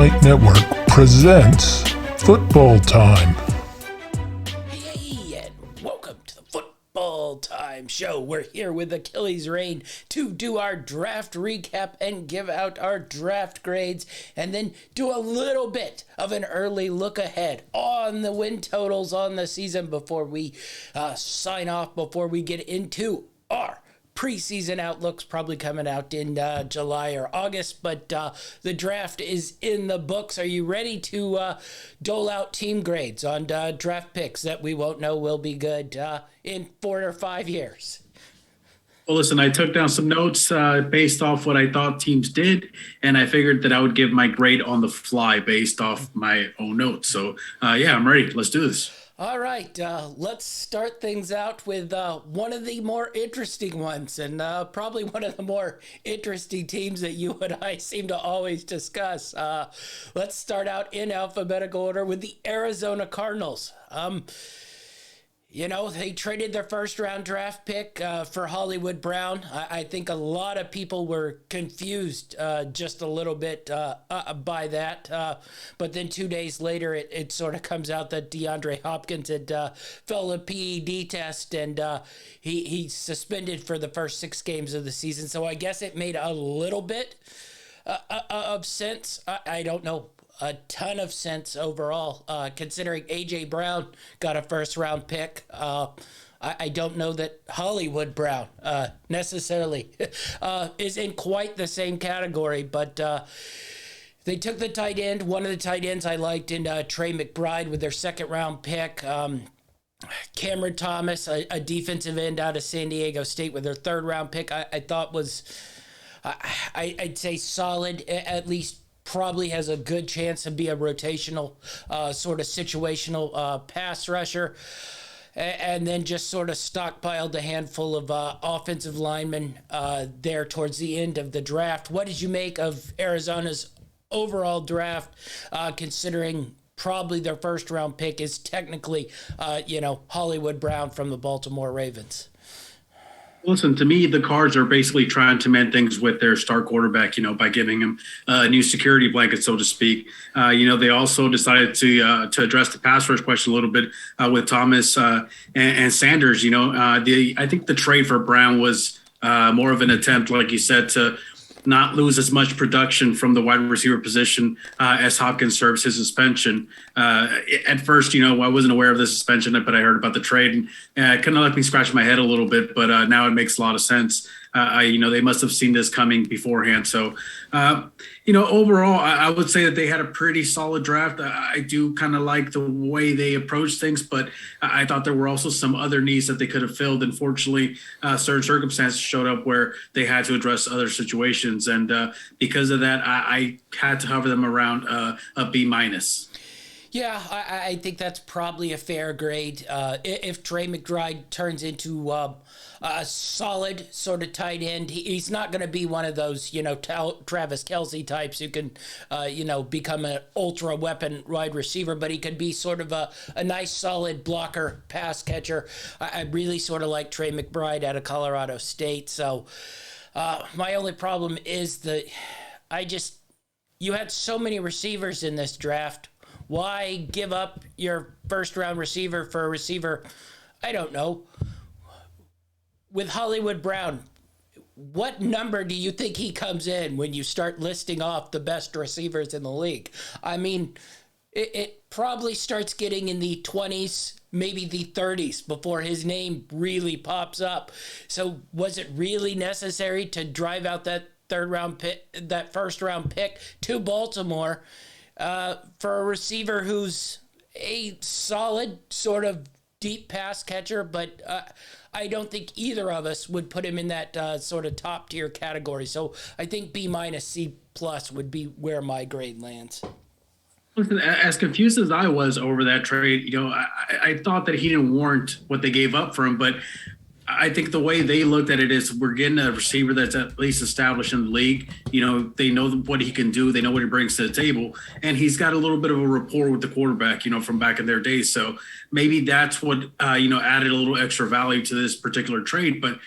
Night Network presents Football Time. Hey, and welcome to the Football Time Show. We're here with Achilles Reign to do our draft recap and give out our draft grades, and then do a little bit of an early look ahead on the win totals on the season before we sign off, before we get into our preseason outlooks, probably coming out in July or August, but the draft is in the books. Are you ready to dole out team grades on draft picks that we won't know will be good in 4 or 5 years? Well, listen, I took down some notes based off what I thought teams did, and I figured that I would give my grade on the fly based off my own notes. So, yeah, I'm ready. Let's do this. All right, let's start things out with one of the more interesting ones, and probably one of the more interesting teams that you and I seem to always discuss. Let's start out in alphabetical order with the Arizona Cardinals. You know, they traded their first-round draft pick for Hollywood Brown. I think a lot of people were confused just a little bit by that. But then 2 days later, it sort of comes out that DeAndre Hopkins had failed a PED test, and he's suspended for the first 6 games of the season. So I guess it made a little bit of sense. I don't know. A ton of sense overall, considering A.J. Brown got a first-round pick. I don't know that Hollywood Brown necessarily is in quite the same category, but they took the tight end. One of the tight ends I liked in Trey McBride with their second-round pick. Cameron Thomas, a defensive end out of San Diego State with their third-round pick, I thought was, I'd say solid, at least probably has a good chance to be a rotational sort of situational pass rusher. And then just sort of stockpiled a handful of offensive linemen there towards the end of the draft. What did you make of Arizona's overall draft, considering probably their first round pick is technically, Hollywood Brown from the Baltimore Ravens? Listen, to me, the Cards are basically trying to mend things with their star quarterback, by giving him a new security blanket, so to speak. They also decided to address the pass rush question a little bit with Thomas and Sanders. I think the trade for Brown was more of an attempt, like you said, to not lose as much production from the wide receiver position as Hopkins serves his suspension. At first, I wasn't aware of the suspension, but I heard about the trade, and it kind of let me scratch my head a little bit, but now it makes a lot of sense. They must have seen this coming beforehand. So, overall, I would say that they had a pretty solid draft. I do kind of like the way they approached things, but I thought there were also some other needs that they could have filled. Unfortunately, certain circumstances showed up where they had to address other situations. And because of that, I had to hover them around a B minus. Yeah, I think that's probably a fair grade. If Trey McBride turns into a solid sort of tight end, he's not going to be one of those, Travis Kelce types who can, become an ultra weapon wide receiver, but he could be sort of a nice solid blocker, pass catcher. I really sort of like Trey McBride out of Colorado State. So my only problem is you had so many receivers in this draft. Why give up your first-round receiver for a receiver? I don't know. With Hollywood Brown, what number do you think he comes in when you start listing off the best receivers in the league? I mean, it probably starts getting in the 20s, maybe the 30s before his name really pops up. So was it really necessary to drive out that first-round pick to Baltimore for a receiver who's a solid sort of deep pass catcher, but I don't think either of us would put him in that sort of top tier category. So I think B minus C plus would be where my grade lands. Listen, as confused as I was over that trade, I thought that he didn't warrant what they gave up for him, but I think the way they looked at it is we're getting a receiver that's at least established in the league. They know what he can do. They know what he brings to the table. And he's got a little bit of a rapport with the quarterback, from back in their days. So maybe that's what, added a little extra value to this particular trade. But,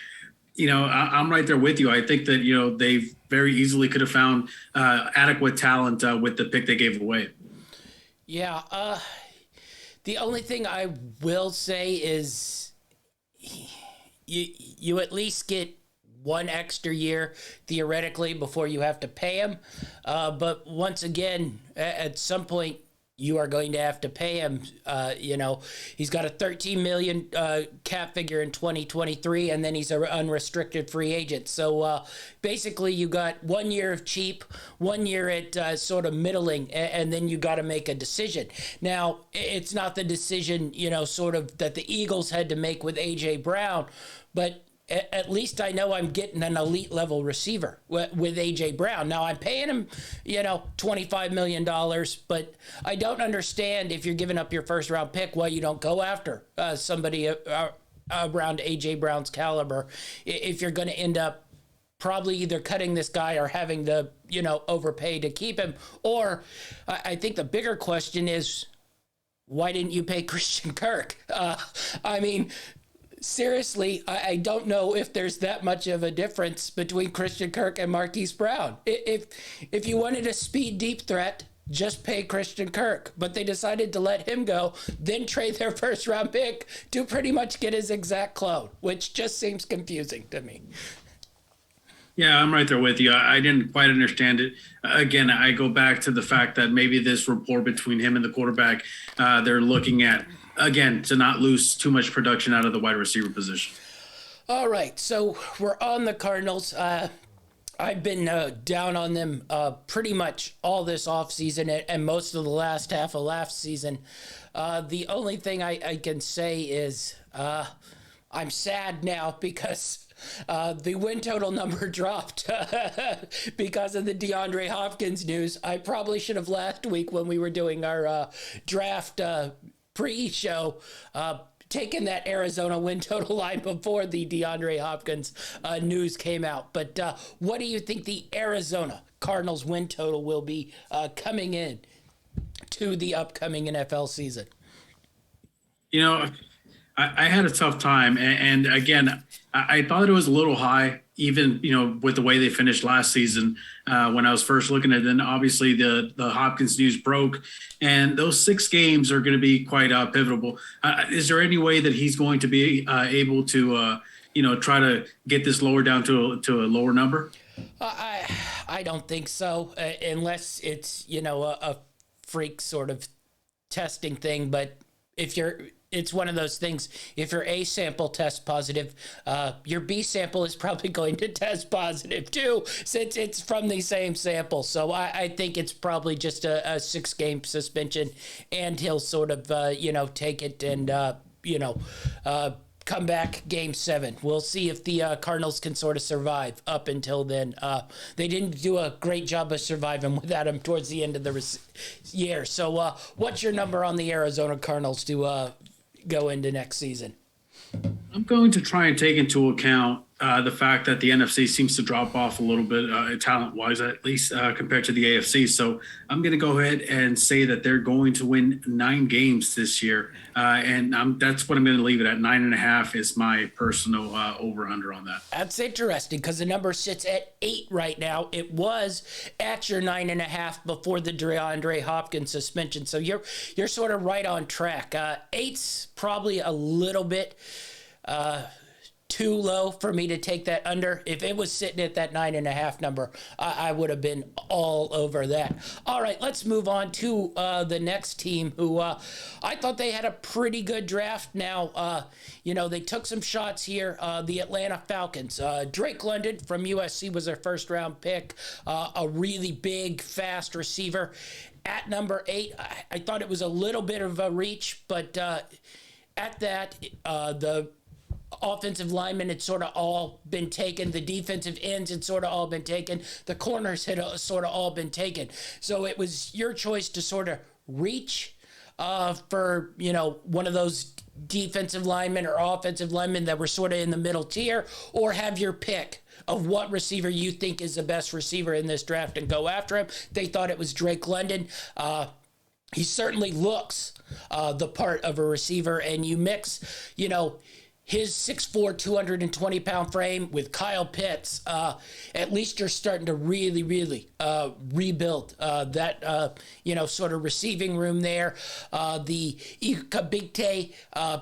I'm right there with you. I think that, they've very easily could have found adequate talent with the pick they gave away. Yeah. The only thing I will say is you at least get one extra year theoretically before you have to pay him. But once again, at some point, you are going to have to pay him. He's got a $13 million cap figure in 2023, and then he's an unrestricted free agent. So basically, you got 1 year of cheap, 1 year at sort of middling, and then you got to make a decision. Now, it's not the decision, sort of that the Eagles had to make with A.J. Brown, but at least I know I'm getting an elite level receiver with A.J. Brown. Now, I'm paying him, $25 million, but I don't understand if you're giving up your first round pick why you don't go after somebody around A.J. Brown's caliber if you're going to end up probably either cutting this guy or having to, overpay to keep him. Or I think the bigger question is, why didn't you pay Christian Kirk? Seriously, I don't know if there's that much of a difference between Christian Kirk and Marquise Brown. If you wanted a speed deep threat, just pay Christian Kirk. But they decided to let him go, then trade their first round pick to pretty much get his exact clone, which just seems confusing to me. Yeah, I'm right there with you. I didn't quite understand it. Again, I go back to the fact that maybe this rapport between him and the quarterback, they're looking at, again, to not lose too much production out of the wide receiver position. All right, so we're on the Cardinals. I've been down on them pretty much all this offseason and most of the last half of last season. The only thing I can say is I'm sad now because the win total number dropped because of the DeAndre Hopkins news. I probably should have last week when we were doing our draft pre-show taken that Arizona win total line before the DeAndre Hopkins news came out. But what do you think the Arizona Cardinals win total will be coming in to the upcoming NFL season? I had a tough time. And again, I thought it was a little high, even, with the way they finished last season when I was first looking at it. Then obviously the Hopkins news broke, and those 6 games are going to be quite pivotal. Is there any way that he's going to be able to, try to get this lower down to a lower number? I don't think so, unless it's, a freak sort of testing thing. But it's one of those things. If your A sample tests positive, your B sample is probably going to test positive too, since it's from the same sample. So I think it's probably just a 6-game suspension, and he'll sort of, take it and, come back game 7. We'll see if the Cardinals can sort of survive up until then. They didn't do a great job of surviving without him towards the end of the year. So what's your number on the Arizona Cardinals to go into next season? I'm going to try and take into account the fact that the NFC seems to drop off a little bit talent-wise, at least compared to the AFC. So I'm going to go ahead and say that they're going to win 9 games this year. And that's what I'm going to leave it at. 9.5 is my personal over-under on that. That's interesting because the number sits at 8 right now. It was at your 9.5 before the DeAndre Hopkins suspension. So you're sort of right on track. 8's probably a little bit too low for me to take that under. If it was sitting at that 9.5 number, I would have been all over that. All right, let's move on to the next team who I thought they had a pretty good draft. Now, they took some shots here. The Atlanta Falcons. Drake London from USC was their first round pick. A really big, fast receiver. At number 8, I thought it was a little bit of a reach, but at that, the offensive linemen had sort of all been taken. The defensive ends had sort of all been taken. The corners had sort of all been taken. So it was your choice to sort of reach for, one of those defensive linemen or offensive linemen that were sort of in the middle tier, or have your pick of what receiver you think is the best receiver in this draft and go after him. They thought it was Drake London. He certainly looks the part of a receiver, and you mix, his 6'4", 220-pound frame with Kyle Pitts, at least you're starting to really, really rebuild that, sort of receiving room there. The Ika Bigte,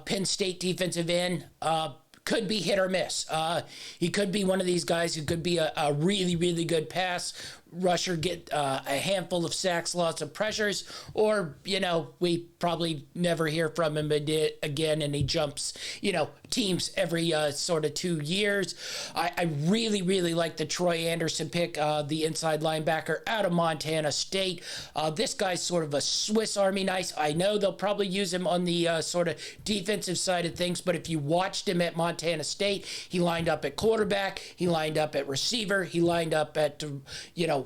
Penn State defensive end, could be hit or miss. He could be one of these guys who could be a really, really good pass rusher, get a handful of sacks, lots of pressures, or, we probably never hear from him again, and he jumps, teams every sort of 2 years. I really, really like the Troy Anderson pick, the inside linebacker out of Montana State. This guy's sort of a Swiss Army knife. I know they'll probably use him on the sort of defensive side of things, but if you watched him at Montana State, he lined up at quarterback, he lined up at receiver, he lined up at,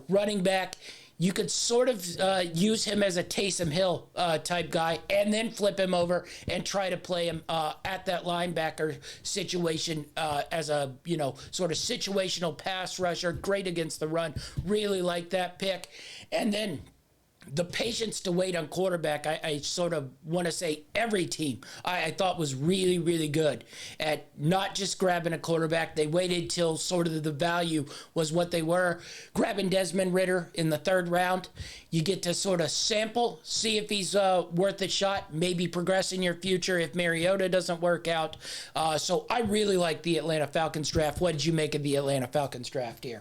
running back. You could sort of use him as a Taysom Hill type guy and then flip him over and try to play him at that linebacker situation as a, sort of situational pass rusher. Great against the run. Really like that pick. And then the patience to wait on quarterback, I sort of want to say every team I thought was really, really good at not just grabbing a quarterback. They waited till sort of the value was what they were. Grabbing Desmond Ridder in the 3rd round, you get to sort of sample, see if he's worth a shot, maybe progress in your future if Mariota doesn't work out. So I really like the Atlanta Falcons draft. What did you make of the Atlanta Falcons draft here?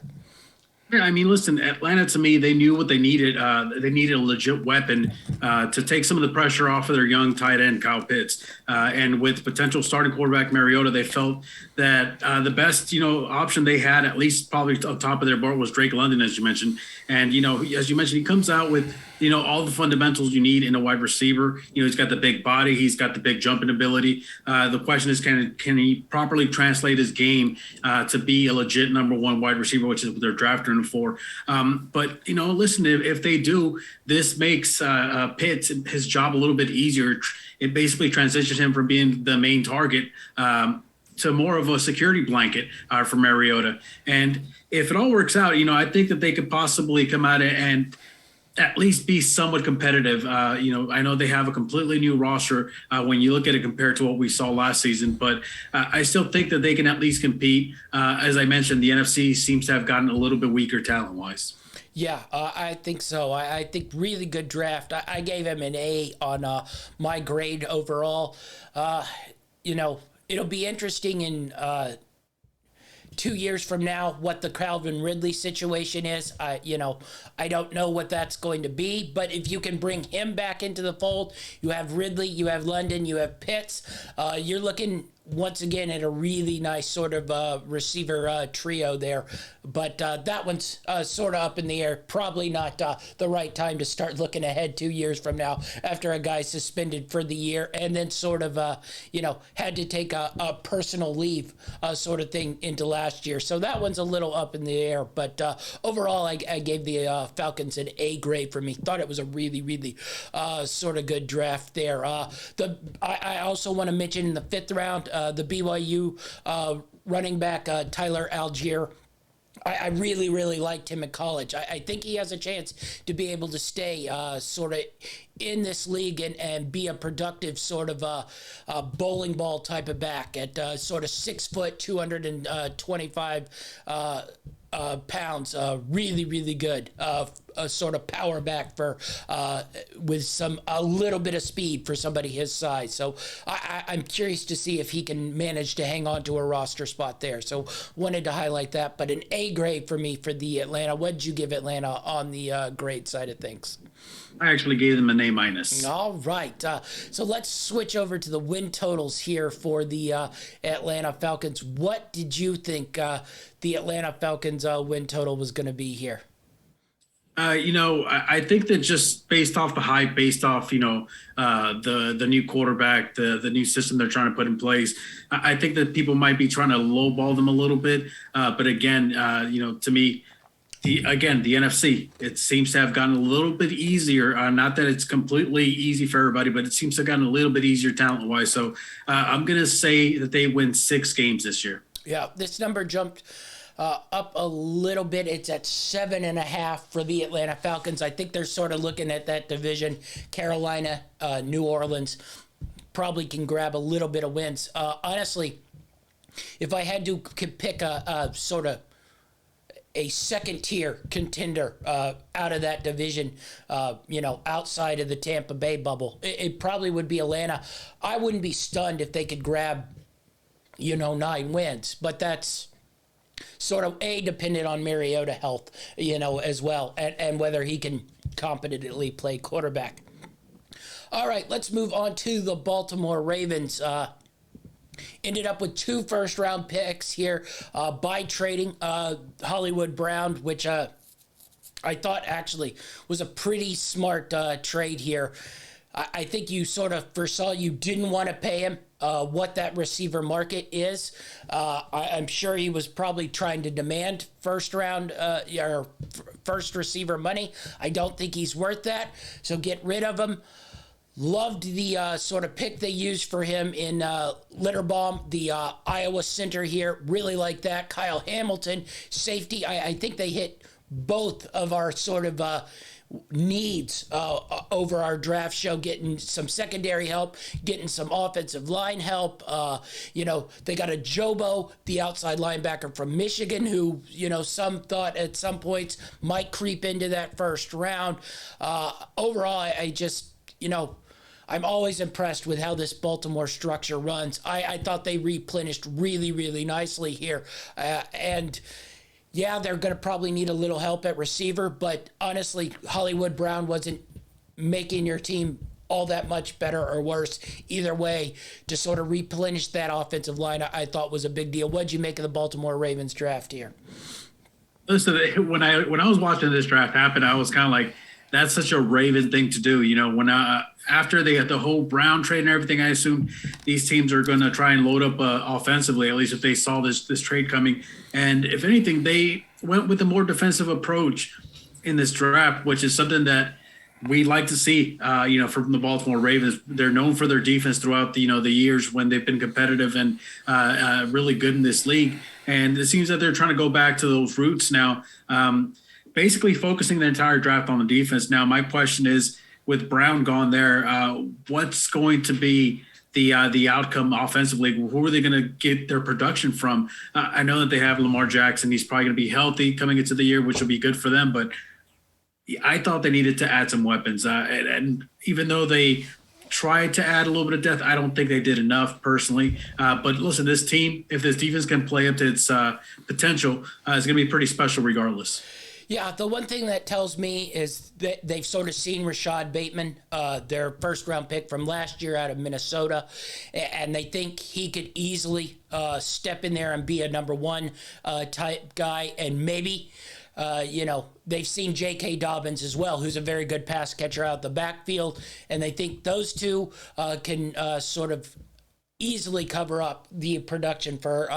Yeah, I mean, listen, Atlanta, to me, they knew what they needed. They needed a legit weapon to take some of the pressure off of their young tight end, Kyle Pitts. And with potential starting quarterback Mariota, they felt that the best, option they had, at least probably on top of their board, was Drake London, as you mentioned. And, as you mentioned, he comes out with, all the fundamentals you need in a wide receiver. He's got the big body. He's got the big jumping ability. The question is, can he properly translate his game to be a legit number 1 wide receiver, which is what they're drafting him for. But, listen, if they do, this makes Pitts, his job a little bit easier. It basically transitions him from being the main target to more of a security blanket for Mariota. And if it all works out, I think that they could possibly come out and at least be somewhat competitive. I know they have a completely new roster when you look at it compared to what we saw last season, but I still think that they can at least compete. As I mentioned, the NFC seems to have gotten a little bit weaker talent-wise. Yeah, I think so. I think really good draft. I gave him an A on my grade overall. It'll be interesting in 2 years from now what the Calvin Ridley situation is. I don't know what that's going to be, but if you can bring him back into the fold, you have Ridley, you have London, you have Pitts, you're looking once again at a really nice sort of receiver trio there. But that one's sort of up in the air. Probably not the right time to start looking ahead 2 years from now after a guy's suspended for the year and then sort of, had to take a personal leave sort of thing into last year. So that one's a little up in the air. But overall, I gave the Falcons an A grade for me. Thought it was a really, really sort of good draft there. I also want to mention in the 5th round, the BYU running back, Tyler Algier. I really, really liked him in college. I think he has a chance to be able to stay sort of in this league and be a productive sort of a bowling ball type of back at sort of 6 foot, 225 pounds. Really, really good. A sort of power back for with a little bit of speed for somebody his size. So I'm curious to see if he can manage to hang on to a roster spot there. So wanted to highlight that, but an A grade for me for the Atlanta. What did you give Atlanta on the grade side of things? I actually gave them an A minus. All right. So let's switch over to the win totals here for the Atlanta Falcons. What did you think the Atlanta Falcons win total was going to be here? I think that just based off the hype, based off, the new quarterback, the new system they're trying to put in place, I think that people might be trying to lowball them a little bit. But again, to me, the NFC, it seems to have gotten a little bit easier. Not that it's completely easy for everybody, but it seems to have gotten a little bit easier talent-wise. So I'm going to say that they win 6 games this year. Yeah, this number jumped up a little bit. It's at 7.5 for the Atlanta Falcons. I think they're sort of looking at that division, Carolina, New Orleans, probably can grab a little bit of wins. Honestly, if I had to pick a sort of a second tier contender out of that division, outside of the Tampa Bay bubble, it probably would be Atlanta. I wouldn't be stunned if they could grab, 9 wins, but that's sort of dependent on Mariota health, as well, and whether he can competently play quarterback. All right, let's move on to the Baltimore Ravens. Ended up with 2 first-round picks here by trading Hollywood Brown, which I thought actually was a pretty smart trade here. I think you sort of foresaw you didn't want to pay him what that receiver market is. I'm sure he was probably trying to demand first receiver money. I don't think he's worth that, so get rid of him. Loved the sort of pick they used for him in Litterbaum, the Iowa center here. Really like that. Kyle Hamilton, safety. I think they hit both of our sort of needs over our draft show, getting some secondary help, getting some offensive line help. They got a Jobo, the outside linebacker from Michigan, who, some thought at some points might creep into that first round. Overall, I just, I'm always impressed with how this Baltimore structure runs. I thought they replenished really, really nicely here. And yeah, they're going to probably need a little help at receiver, but honestly, Hollywood Brown wasn't making your team all that much better or worse. Either way, to sort of replenish that offensive line, I thought was a big deal. What'd you make of the Baltimore Ravens draft here? Listen, when I was watching this draft happen, I was kind of like, that's such a Raven thing to do. When after they got the whole Brown trade and everything, I assumed these teams are going to try and load up offensively, at least if they saw this trade coming. And if anything, they went with a more defensive approach in this draft, which is something that we like to see, from the Baltimore Ravens. They're known for their defense throughout the years when they've been competitive and really good in this league. And it seems that they're trying to go back to those roots now. Basically focusing the entire draft on the defense. Now, my question is, with Brown gone there, what's going to be the outcome offensively? Who are they going to get their production from? I know that they have Lamar Jackson. He's probably going to be healthy coming into the year, which will be good for them. But I thought they needed to add some weapons. And even though they tried to add a little bit of depth, I don't think they did enough personally. But listen, this team, if this defense can play up to its potential, it's going to be pretty special regardless. Yeah, the one thing that tells me is that they've sort of seen Rashad Bateman, their first-round pick from last year out of Minnesota, and they think he could easily step in there and be a number one type guy. And maybe, they've seen J.K. Dobbins as well, who's a very good pass catcher out the backfield, and they think those two can sort of easily cover up the production for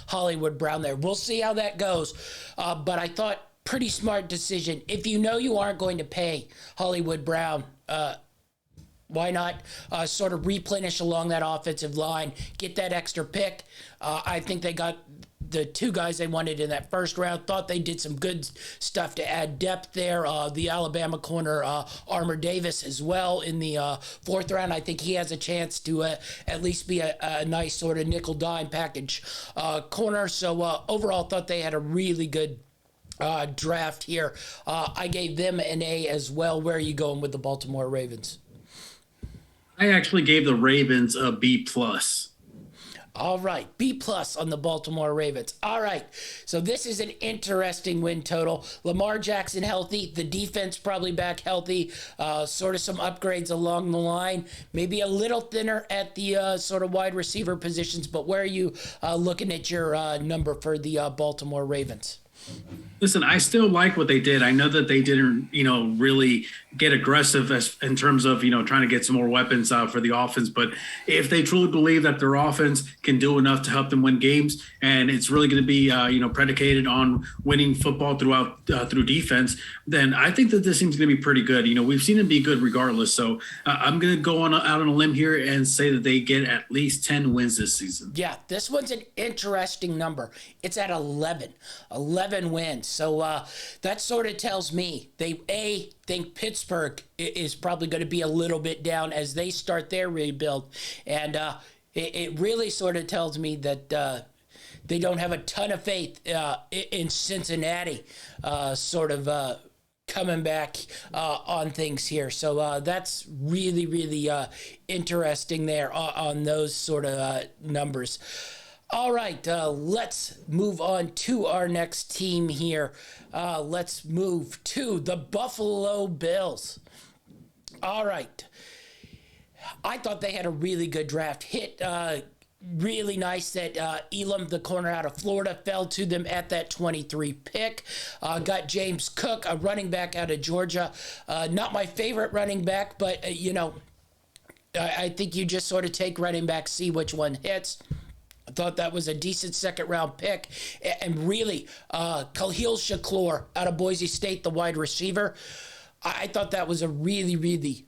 Hollywood Brown there. We'll see how that goes, but I thought pretty smart decision. If you aren't going to pay Hollywood Brown, why not sort of replenish along that offensive line, get that extra pick? I think they got the 2 guys they wanted in that first round. Thought they did some good stuff to add depth there. The Alabama corner, Armour Davis, as well in the 4th round. I think he has a chance to at least be a nice sort of nickel dime package corner. So overall, thought they had a really good draft here. I gave them an A as well. Where are you going with the Baltimore Ravens? I actually gave the Ravens a B+. All right, B+ on the Baltimore Ravens. All right, so this is an interesting win total. Lamar Jackson healthy, the defense probably back healthy, sort of some upgrades along the line, maybe a little thinner at the sort of wide receiver positions, but where are you looking at your number for the Baltimore Ravens? Listen, I still like what they did. I know that they didn't, really get aggressive in terms of, trying to get some more weapons for the offense. But if they truly believe that their offense can do enough to help them win games, and it's really going to be, predicated on winning football through defense, then I think that this seems going to be pretty good. We've seen them be good regardless. So I'm going to go out on a limb here and say that they get at least 10 wins this season. Yeah, this one's an interesting number. It's at 11 wins. So that sort of tells me they think Pittsburgh is probably going to be a little bit down as they start their rebuild. And it really sort of tells me that they don't have a ton of faith in Cincinnati coming back on things here. So that's really, really interesting there on those sort of numbers. All right, let's move on to our next team here. Let's move to the Buffalo Bills. All right. I thought they had a really good draft. Really nice that Elam, the corner out of Florida, fell to them at that 23 pick. Got James Cook, a running back out of Georgia. Not my favorite running back, but, I think you just sort of take running back, see which one hits. I thought that was a decent second-round pick. And really, Khalil Shakir out of Boise State, the wide receiver, I thought that was a really, really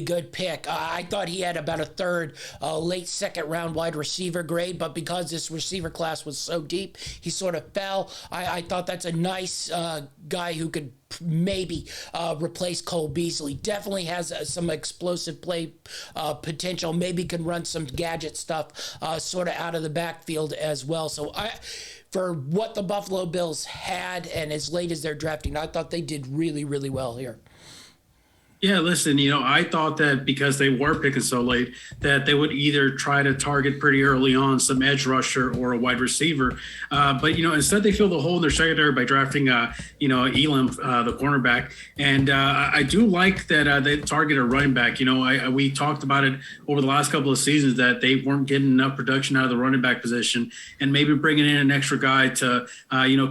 good pick. I thought he had about a third, late second-round wide receiver grade, but because this receiver class was so deep, he sort of fell. I thought that's a nice guy who could maybe replace Cole Beasley. Definitely has some explosive play potential. Maybe can run some gadget stuff sort of out of the backfield as well. So for what the Buffalo Bills had and as late as they're drafting, I thought they did really, really well here. Yeah, listen, I thought that because they were picking so late that they would either try to target pretty early on some edge rusher or a wide receiver. But instead they filled the hole in their secondary by drafting, Elam, the cornerback. And I do like that they target a running back. We talked about it over the last couple of seasons that they weren't getting enough production out of the running back position, and maybe bringing in an extra guy to,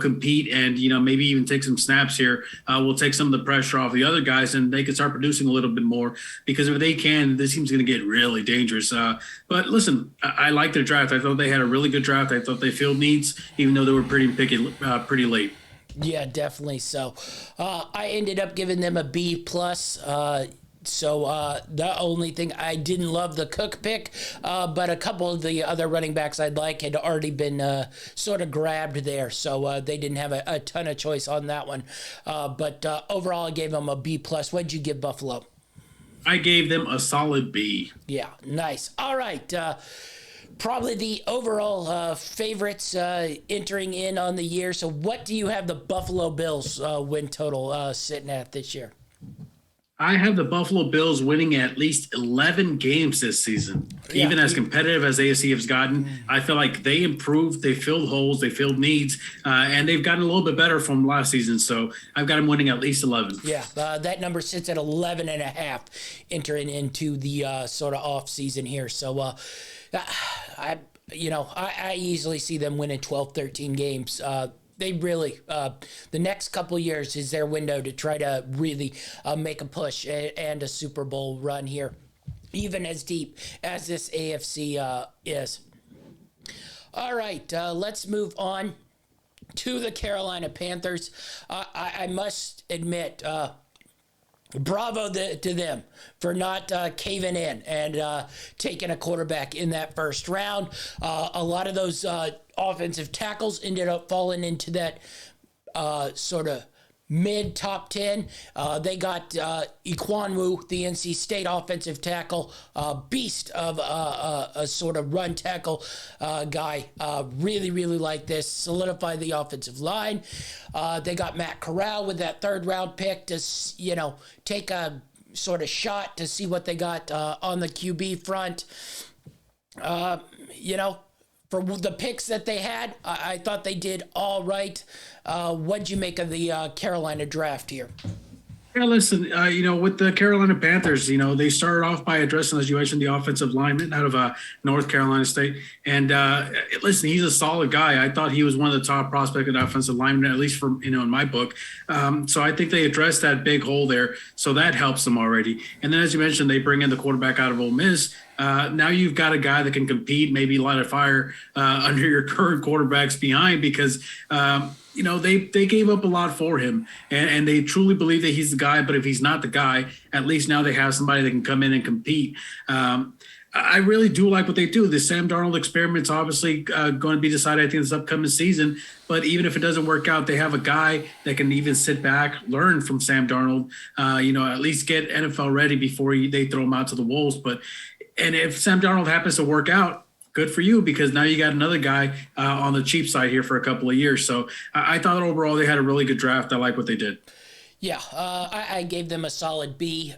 compete and, maybe even take some snaps here will take some of the pressure off the other guys, and they can start producing a little bit more, because if they can, this team's going to get really dangerous. But listen, I like their draft. I thought they had a really good draft. I thought they filled needs, even though they were pretty picky, pretty late. Yeah, definitely. So I ended up giving them a B+. So the only thing, I didn't love the Cook pick, but a couple of the other running backs I'd like had already been sort of grabbed there. So they didn't have a ton of choice on that one. But overall, I gave them a B+. What'd you give Buffalo? I gave them a solid B. Yeah, nice. All right. Probably the overall favorites entering in on the year. So what do you have the Buffalo Bills win total sitting at this year? I have the Buffalo Bills winning at least 11 games this season. Yeah. Even as competitive as AFC has gotten, I feel like they improved, they filled holes, they filled needs, and they've gotten a little bit better from last season. So I've got them winning at least 11. Yeah, that number sits at 11.5 entering into the sort of off season here. So I easily see them winning 12, 13 games. They really, the next couple of years is their window to try to really make a push and a Super Bowl run here, even as deep as this AFC is. All right, let's move on to the Carolina Panthers. I must admit, bravo to them for not caving in and taking a quarterback in that first round. A lot of those offensive tackles ended up falling into that sort of mid top 10. They got Ekwonu, the NC State offensive tackle, beast of a sort of run tackle guy. Really, really like this. Solidify the offensive line. They got Matt Corral with that third round pick to, take a sort of shot to see what they got on the QB front. For the picks that they had, I thought they did all right. What'd you make of the Carolina draft here? Yeah, listen, with the Carolina Panthers, they started off by addressing, as you mentioned, the offensive lineman out of North Carolina State. And listen, he's a solid guy. I thought he was one of the top prospected offensive linemen, at least for, in my book. So I think they addressed that big hole there. So that helps them already. And then, as you mentioned, they bring in the quarterback out of Ole Miss. Now you've got a guy that can compete, maybe light a fire under your current quarterbacks behind, because they gave up a lot for him, and they truly believe that he's the guy. But if he's not the guy, at least now they have somebody that can come in and compete. I really do like what they do. The Sam Darnold experiment's obviously going to be decided, I think, this upcoming season. But even if it doesn't work out, they have a guy that can even sit back, learn from Sam Darnold, at least get NFL ready before they throw him out to the wolves. And if Sam Darnold happens to work out, good for you, because now you got another guy on the cheap side here for a couple of years. So I thought overall they had a really good draft. I like what they did. Yeah, I gave them a solid B,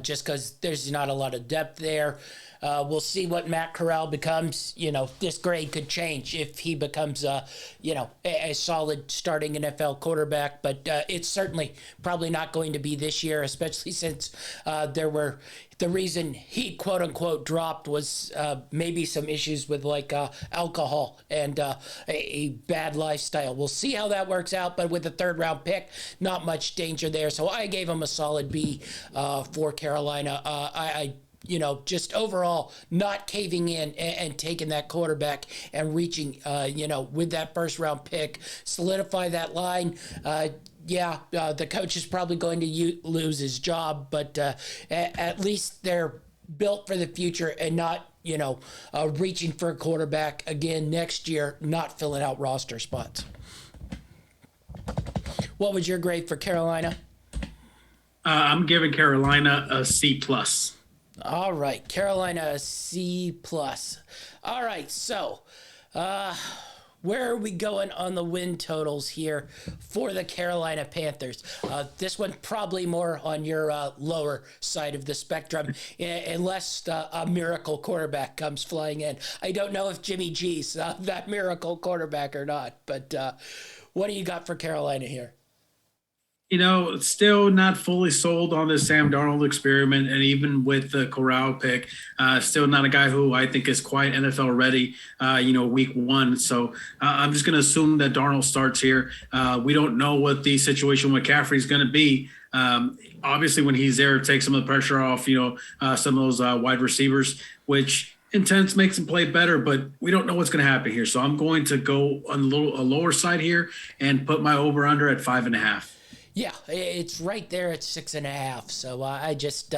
just because there's not a lot of depth there. We'll see what Matt Corral becomes. This grade could change if he becomes, a solid starting NFL quarterback. But it's certainly probably not going to be this year, especially since the reason he quote unquote dropped was maybe some issues with alcohol and a bad lifestyle. We'll see how that works out. But with the third round pick, not much danger there. So I gave him a solid B for Carolina. Just overall not caving in and taking that quarterback and reaching, with that first round pick, solidify that line. The coach is probably going to lose his job, but at least they're built for the future and not, reaching for a quarterback again next year, not filling out roster spots. What was your grade for Carolina? I'm giving Carolina a C plus. All right, Carolina a C plus. All right, so where are we going on the win totals here for the Carolina Panthers? This one probably more on your lower side of the spectrum, unless a miracle quarterback comes flying in. I don't know if Jimmy G's that miracle quarterback or not, but what do you got for Carolina here? Still not fully sold on this Sam Darnold experiment. And even with the Corral pick, still not a guy who I think is quite NFL ready, week one. So I'm just going to assume that Darnold starts here. We don't know what the situation with McCaffrey is going to be. Obviously, when he's there, it takes some of the pressure off, some of those wide receivers, which intense makes him play better, but we don't know what's going to happen here. So I'm going to go on a lower side here and put my over under at 5.5. Yeah, it's right there at 6.5. So I just,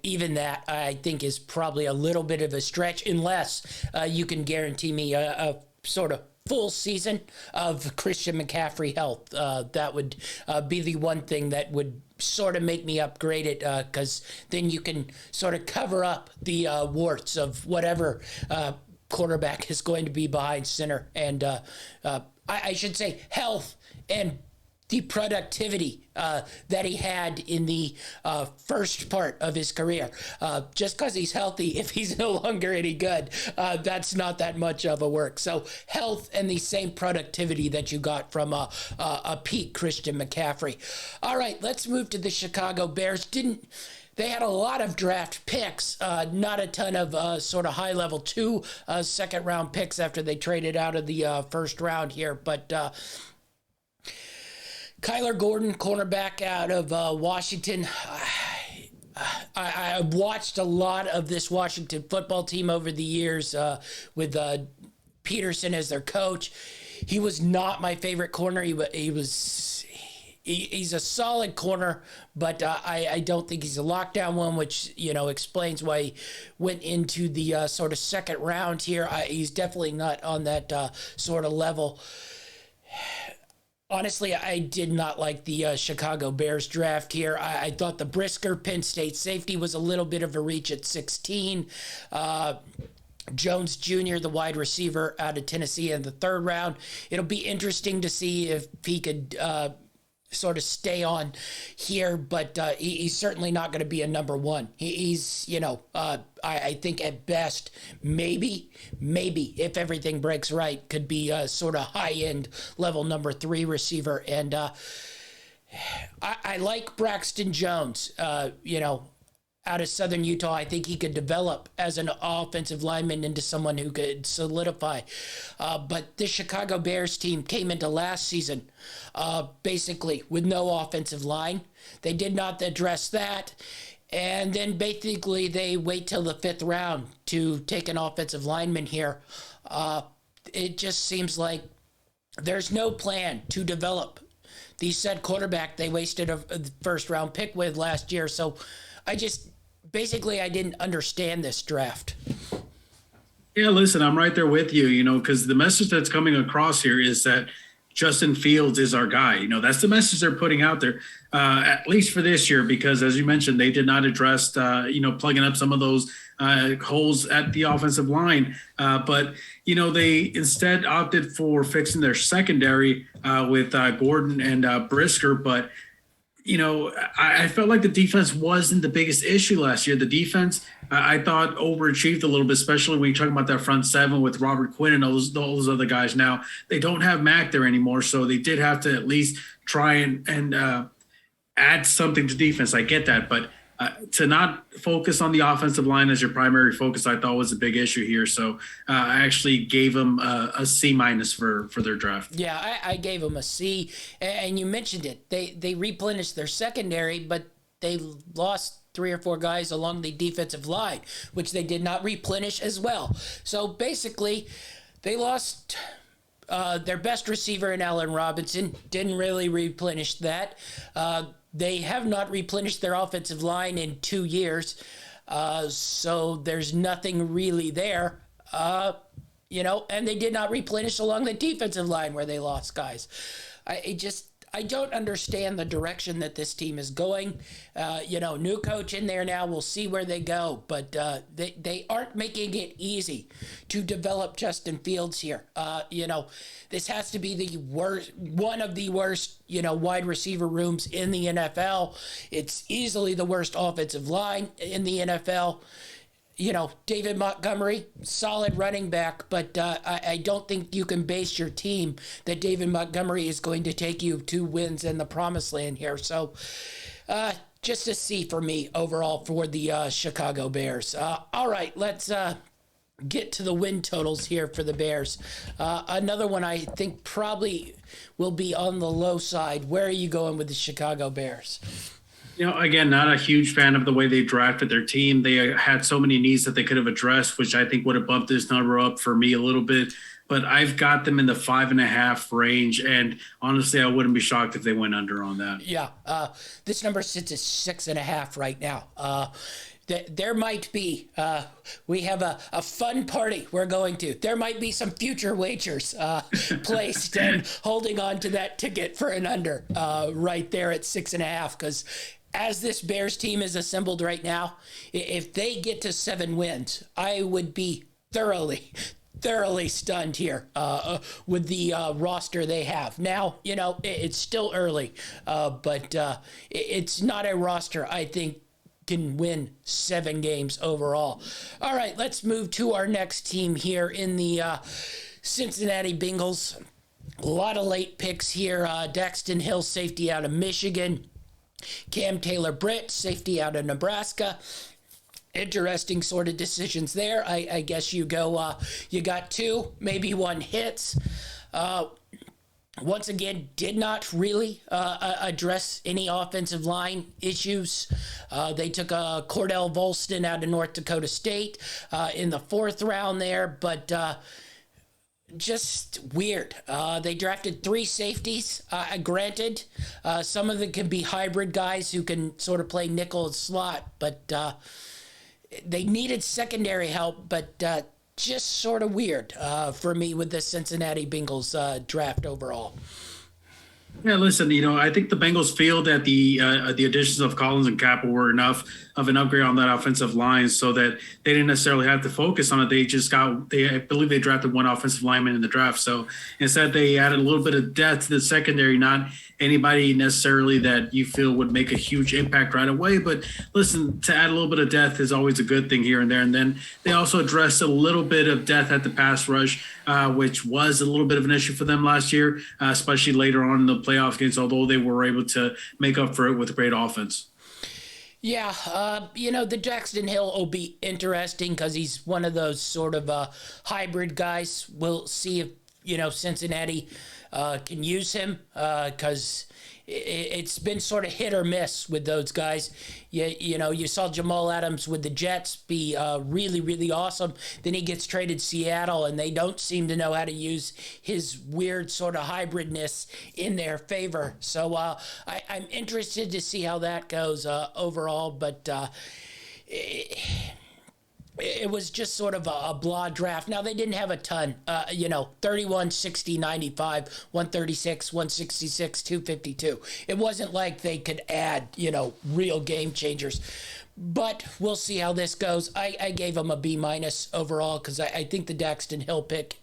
even that, I think is probably a little bit of a stretch, unless you can guarantee me a sort of full season of Christian McCaffrey health. That would be the one thing that would sort of make me upgrade it, because then you can sort of cover up the warts of whatever quarterback is going to be behind center. And I should say health and the productivity that he had in the first part of his career. Just because he's healthy, if he's no longer any good, that's not that much of a work. So health and the same productivity that you got from a peak Christian McCaffrey. All right, let's move to the Chicago Bears. They had a lot of draft picks, not a ton of sort of high-level 2 second-round picks after they traded out of the first round here, but Kyler Gordon, cornerback out of Washington. I've watched a lot of this Washington football team over the years with Peterson as their coach. He was not my favorite corner. He's a solid corner, but I don't think he's a lockdown one, which, explains why he went into the sort of second round here. He's definitely not on that sort of level. Honestly, I did not like the Chicago Bears draft here. I thought the Brisker Penn State safety was a little bit of a reach at 16. Jones Jr., the wide receiver out of Tennessee in the third round. It'll be interesting to see if he could sort of stay on here, but he's certainly not going to be a number one. He's, I think at best, maybe, if everything breaks right, could be a sort of high-end level number 3 receiver. And I like Braxton Jones, out of Southern Utah. I think he could develop as an offensive lineman into someone who could solidify. But the Chicago Bears team came into last season basically with no offensive line. They did not address that. And then basically they wait till the 5th round to take an offensive lineman here. It just seems like there's no plan to develop the said quarterback they wasted a first round pick with last year. So I just basically I didn't understand this draft. Yeah, listen, I'm right there with you, because the message that's coming across here is that Justin Fields is our guy. That's the message they're putting out there, at least for this year, because as you mentioned, they did not address, plugging up some of those holes at the offensive line. But they instead opted for fixing their secondary with Gordon and Brisker. But I felt like the defense wasn't the biggest issue last year. The defense, I thought, overachieved a little bit, especially when you're talking about that front seven with Robert Quinn and those other guys. Now, they don't have Mac there anymore, so they did have to at least try and add something to defense. I get that, but to not focus on the offensive line as your primary focus, I thought was a big issue here. So I actually gave them a C- for their draft. Yeah, I gave them a C, and you mentioned it. They replenished their secondary, but they lost 3 or 4 guys along the defensive line, which they did not replenish as well. So basically, they lost their best receiver in Allen Robinson, didn't really replenish that. They have not replenished their offensive line in 2 years, so there's nothing really there. And they did not replenish along the defensive line where they lost guys. I don't understand the direction that this team is going. New coach in there now. We'll see where they go, but they aren't making it easy to develop Justin Fields here. This has to be the worst, one of the worst, wide receiver rooms in the NFL. It's easily the worst offensive line in the NFL. David Montgomery, solid running back, but I don't think you can base your team that David Montgomery is going to take you to wins in the promised land here. So just a C for me overall for the Chicago Bears. All right, let's get to the win totals here for the Bears. Another one I think probably will be on the low side. Where are you going with the Chicago Bears? Again, not a huge fan of the way they drafted their team. They had so many needs that they could have addressed, which I think would have bumped this number up for me a little bit. But I've got them in the 5.5 range, and honestly, I wouldn't be shocked if they went under on that. Yeah, this number sits at 6.5 right now. There might be, we have a fun party we're going to. There might be some future wagers placed and holding on to that ticket for an under right there at 6.5, because as this Bears team is assembled right now, if they get to 7 wins, I would be thoroughly stunned here with the roster they have. Now, it's still early, but it's not a roster I think can win 7 games overall. All right, let's move to our next team here in the Cincinnati Bengals. A lot of late picks here. Daxton Hill, safety out of Michigan. Cam Taylor-Britt, safety out of Nebraska. Interesting sort of decisions there. I guess you go, you got 2, maybe 1 hits. Once again, did not really address any offensive line issues. They took Cordell Volston out of North Dakota State in the 4th round there, but just weird. They drafted 3 safeties. Granted, some of them can be hybrid guys who can sort of play nickel and slot, but they needed secondary help, but just sort of weird for me with the Cincinnati Bengals draft overall. Yeah, listen, I think the Bengals feel that the additions of Collins and Capel were enough of an upgrade on that offensive line so that they didn't necessarily have to focus on it. I believe they drafted 1 offensive lineman in the draft. So instead they added a little bit of depth to the secondary, not anybody necessarily that you feel would make a huge impact right away. But listen, to add a little bit of depth is always a good thing here and there. And then they also addressed a little bit of depth at the pass rush, which was a little bit of an issue for them last year, especially later on in the playoff games, although they were able to make up for it with a great offense. Yeah, the Daxton Hill will be interesting because he's one of those sort of hybrid guys. We'll see if, Cincinnati can use him because it's been sort of hit or miss with those guys. You saw Jamal Adams with the Jets be really, really awesome. Then he gets traded to Seattle, and they don't seem to know how to use his weird sort of hybridness in their favor. So I'm interested to see how that goes overall. But it was just sort of a blah draft. Now, they didn't have a ton, 31, 60, 95, 136, 166, 252. It wasn't like they could add, real game changers. But we'll see how this goes. I gave them a B- overall because I think the Daxton Hill pick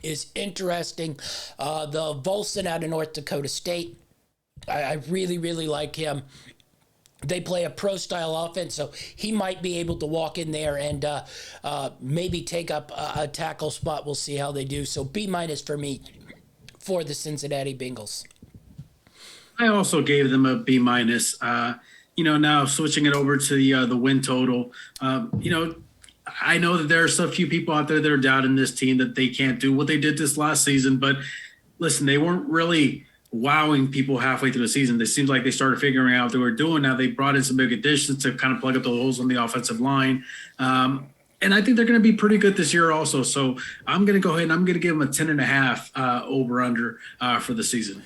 is interesting. The Volson out of North Dakota State, I really, really like him. They play a pro-style offense, so he might be able to walk in there and maybe take up a tackle spot. We'll see how they do. So B- for me for the Cincinnati Bengals. I also gave them a B-. Now switching it over to the win total, I know that there are so few people out there that are doubting this team that they can't do what they did this last season. But listen, they weren't really wowing people halfway through the season. It seems like they started figuring out what they were doing. Now they brought in some big additions to kind of plug up the holes on the offensive line. And I think they're going to be pretty good this year also. So I'm going to go ahead and I'm going to give them a 10.5 over under for the season.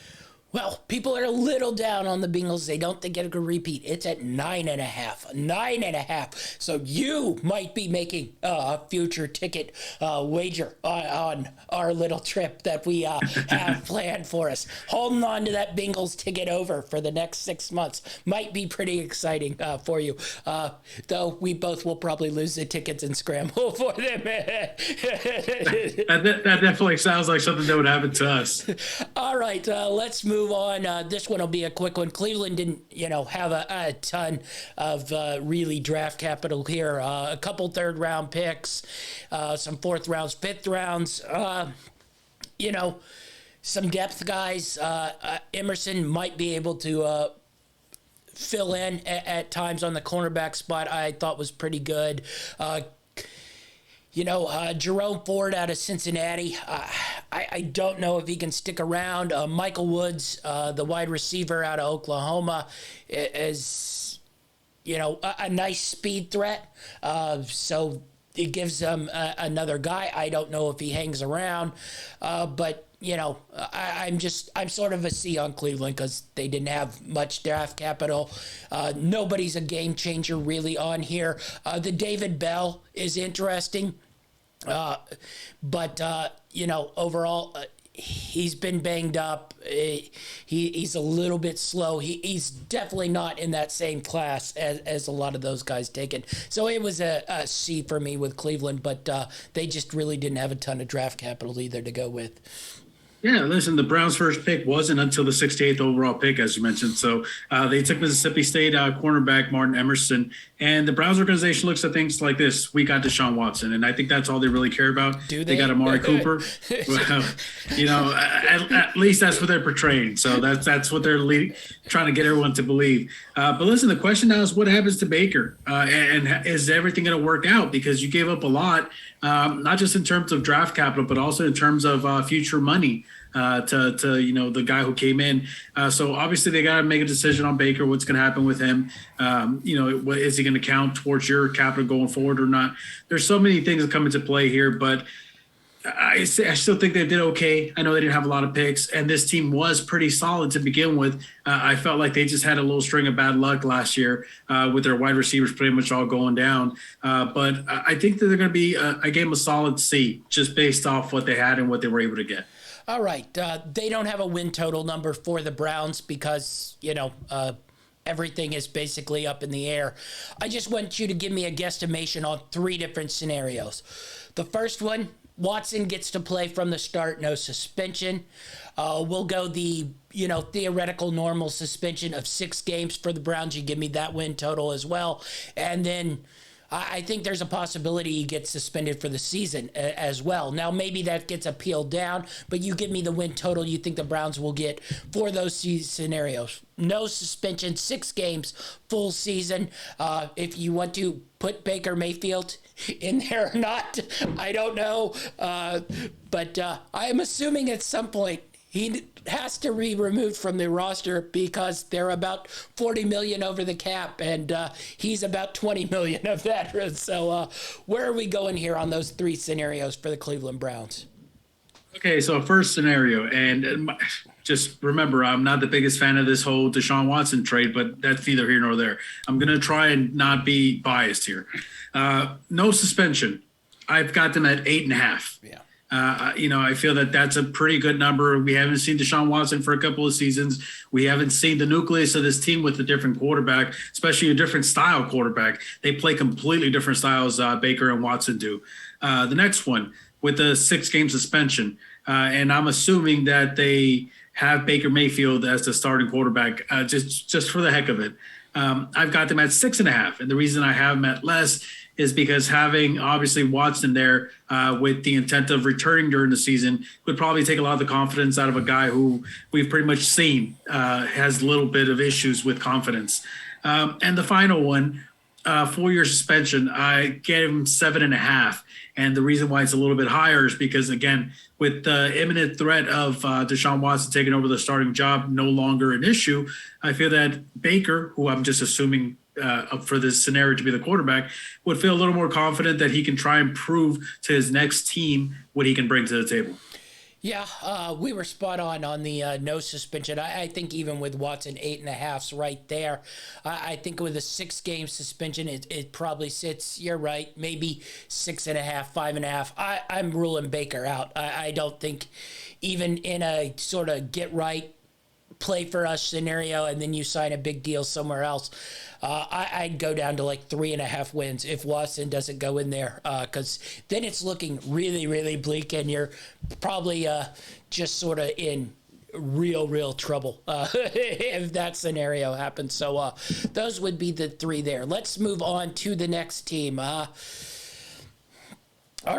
Well, people are a little down on the Bengals. They don't think it could repeat. It's at 9.5. 9.5. So you might be making a future ticket wager on our little trip that we have planned for us. Holding on to that Bengals ticket over for the next 6 months might be pretty exciting for you. Though we both will probably lose the tickets and scramble for them. That definitely sounds like something that would happen to us. All right, let's move on. This one will be a quick one. Cleveland didn't, have a ton of really draft capital here. A couple third-round picks, some fourth rounds, fifth rounds. Some depth guys. Emerson might be able to fill in at times on the cornerback spot. I thought was pretty good. Jerome Ford out of Cincinnati. I don't know if he can stick around. Michael Woods, the wide receiver out of Oklahoma, is, a nice speed threat. So it gives them another guy. I don't know if he hangs around, but I'm sort of a C on Cleveland because they didn't have much draft capital. Nobody's a game changer really on here. The David Bell is interesting. But overall, he's been banged up. He's a little bit slow. He's definitely not in that same class as a lot of those guys taken. So it was a C for me with Cleveland, but they just really didn't have a ton of draft capital either to go with. Yeah, listen, the Browns' first pick wasn't until the 68th overall pick, as you mentioned. So they took Mississippi State cornerback Martin Emerson. And the Browns organization looks at things like this. We got Deshaun Watson, and I think that's all they really care about. Do they? They got Amari Cooper. Well, at least that's what they're portraying. So that's what they're trying to get everyone to believe. But listen, the question now is what happens to Baker? And is everything going to work out? Because you gave up a lot, not just in terms of draft capital, but also in terms of future money. To the guy who came in. So obviously they got to make a decision on Baker, what's going to happen with him. Is he going to count towards your capital going forward or not? There's so many things that come into play here, but I still think they did okay. I know they didn't have a lot of picks, and this team was pretty solid to begin with. I felt like they just had a little string of bad luck last year with their wide receivers pretty much all going down. But I think that they're going to be I gave them a solid C just based off what they had and what they were able to get. All right. They don't have a win total number for the Browns because, everything is basically up in the air. I just want you to give me a guesstimation on 3 different scenarios. The first one, Watson gets to play from the start, no suspension. We'll go the, theoretical normal suspension of 6 games for the Browns. You give me that win total as well. And then I think there's a possibility he gets suspended for the season as well. Now, maybe that gets appealed down, but you give me the win total you think the Browns will get for those scenarios. No suspension, 6 games, full season. If you want to put Baker Mayfield in there or not, I don't know. But I am assuming at some point he has to be removed from the roster because they're about $40 million over the cap, and he's about $20 million of that. So where are we going here on those 3 scenarios for the Cleveland Browns? Okay, so first scenario, and just remember, I'm not the biggest fan of this whole Deshaun Watson trade, but that's neither here nor there. I'm going to try and not be biased here. No suspension. I've got them at 8.5. Yeah. I feel that that's a pretty good number. We haven't seen Deshaun Watson for a couple of seasons. We haven't seen the nucleus of this team with a different quarterback, especially a different style quarterback. They play completely different styles, Baker and Watson do. The next one with the 6-game suspension. And I'm assuming that they have Baker Mayfield as the starting quarterback just for the heck of it. I've got them at 6.5. And the reason I have them at less is because having obviously Watson there with the intent of returning during the season would probably take a lot of the confidence out of a guy who we've pretty much seen has a little bit of issues with confidence. And the final one, 4-year suspension, I gave him 7.5. And the reason why it's a little bit higher is because, again, with the imminent threat of Deshaun Watson taking over the starting job no longer an issue, I feel that Baker, who I'm just assuming up for this scenario to be the quarterback, would feel a little more confident that he can try and prove to his next team what he can bring to the table. Yeah, we were spot on the no suspension. I think even with Watson, 8.5's right there. I think with a 6-game suspension, it probably sits, you're right, maybe 6.5, 5.5. I'm ruling Baker out. I don't think even in a sort of get right, play for us scenario, and then you sign a big deal somewhere else, I'd go down to like 3.5 wins if Watson doesn't go in there, because then it's looking really, really bleak, and you're probably just sort of in real trouble if that scenario happens. So those would be the 3 there. Let's move on to the next team. Our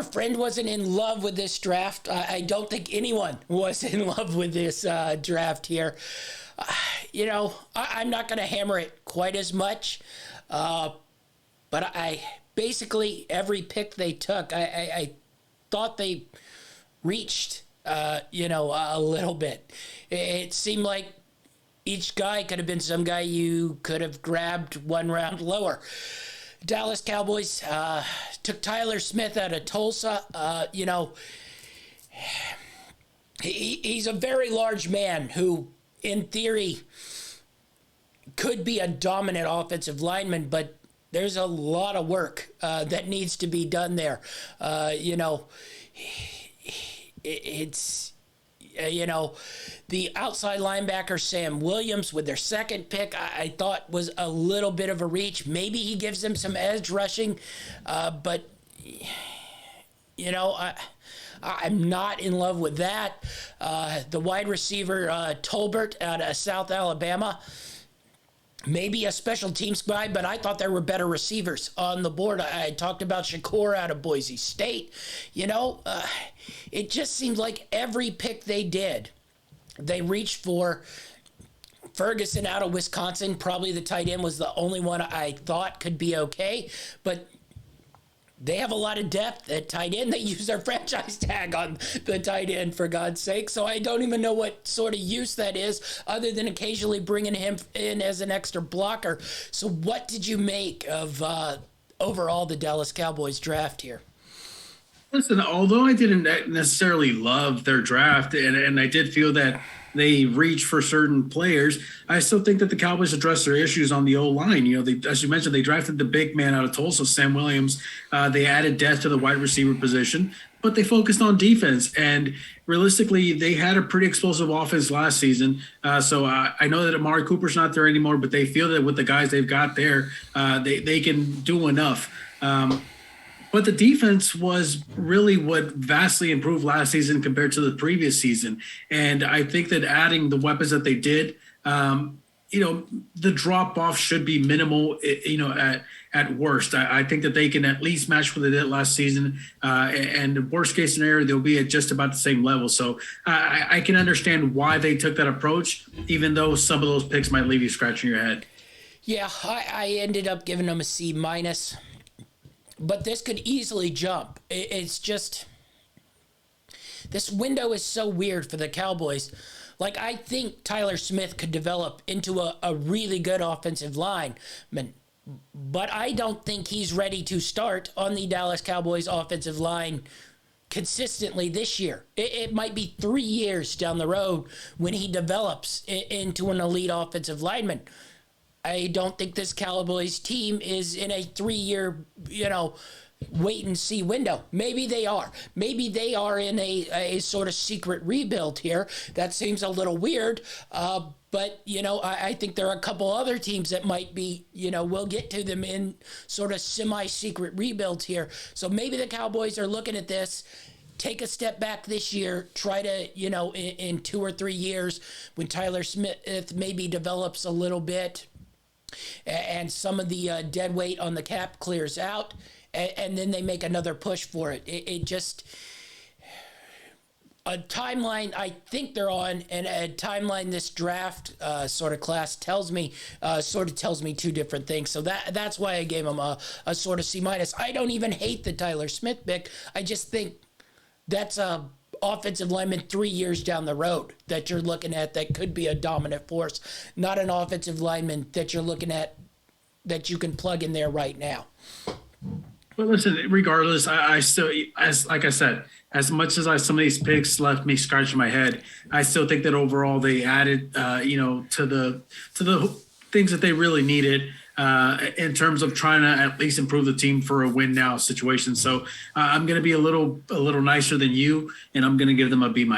friend wasn't in love with this draft. I don't think anyone was in love with this draft here. I'm not going to hammer it quite as much, but I basically every pick they took, I thought they reached, a little bit. It seemed like each guy could have been some guy you could have grabbed 1 round lower. Dallas Cowboys took Tyler Smith out of Tulsa. He's a very large man who, in theory, could be a dominant offensive lineman, but there's a lot of work that needs to be done there. It's the outside linebacker, Sam Williams, with their second pick, I thought was a little bit of a reach. Maybe he gives them some edge rushing, but, I'm not in love with that. The wide receiver, Tolbert out of South Alabama, maybe a special teams guy, but I thought there were better receivers on the board. I talked about Shakur out of Boise State. It just seems like every pick they did, they reached for. Ferguson out of Wisconsin, probably the tight end was the only one I thought could be okay, but they have a lot of depth at tight end. They use their franchise tag on the tight end, for God's sake. So I don't even know what sort of use that is other than occasionally bringing him in as an extra blocker. So what did you make of overall the Dallas Cowboys draft here? Listen, although I didn't necessarily love their draft, and I did feel that they reached for certain players, I still think that the Cowboys addressed their issues on the O-line. As you mentioned, they drafted the big man out of Tulsa, Sam Williams. They added depth to the wide receiver position, but they focused on defense. And realistically, they had a pretty explosive offense last season. So I know that Amari Cooper's not there anymore, but they feel that with the guys they've got there, they can do enough. But the defense was really what vastly improved last season compared to the previous season. And I think that adding the weapons that they did, the drop off should be minimal, at worst. I think that they can at least match what they did last season. And the worst case scenario, they'll be at just about the same level. So I can understand why they took that approach, even though some of those picks might leave you scratching your head. Yeah, I ended up giving them a C-. But this could easily jump. It's just, this window is so weird for the Cowboys. Like, I think Tyler Smith could develop into a really good offensive lineman, but I don't think he's ready to start on the Dallas Cowboys offensive line consistently this year. It might be 3 years down the road when he develops into an elite offensive lineman. I don't think this Cowboys team is in a 3-year, wait and see window. Maybe they are. Maybe they are in a sort of secret rebuild here. That seems a little weird. But, I think there are a couple other teams that might be, we'll get to them in sort of semi-secret rebuilds here. So maybe the Cowboys are looking at this, take a step back this year, try to, in 2 or 3 years when Tyler Smith maybe develops a little bit and some of the dead weight on the cap clears out, and then they make another push for it. It just... A timeline I think they're on, and a timeline this draft sort of class tells me two different things. So that's why I gave them a sort of C-. I don't even hate the Tyler Smith pick. I just think that's a offensive lineman 3 years down the road that you're looking at that could be a dominant force, not an offensive lineman that you're looking at that you can plug in there right now. Well, listen, regardless, I still, like I said, as much as some of these picks left me scratching my head, I still think that overall they added, to the things that they really needed in terms of trying to at least improve the team for a win now situation. So I'm going to be a little nicer than you, and I'm going to give them a B-.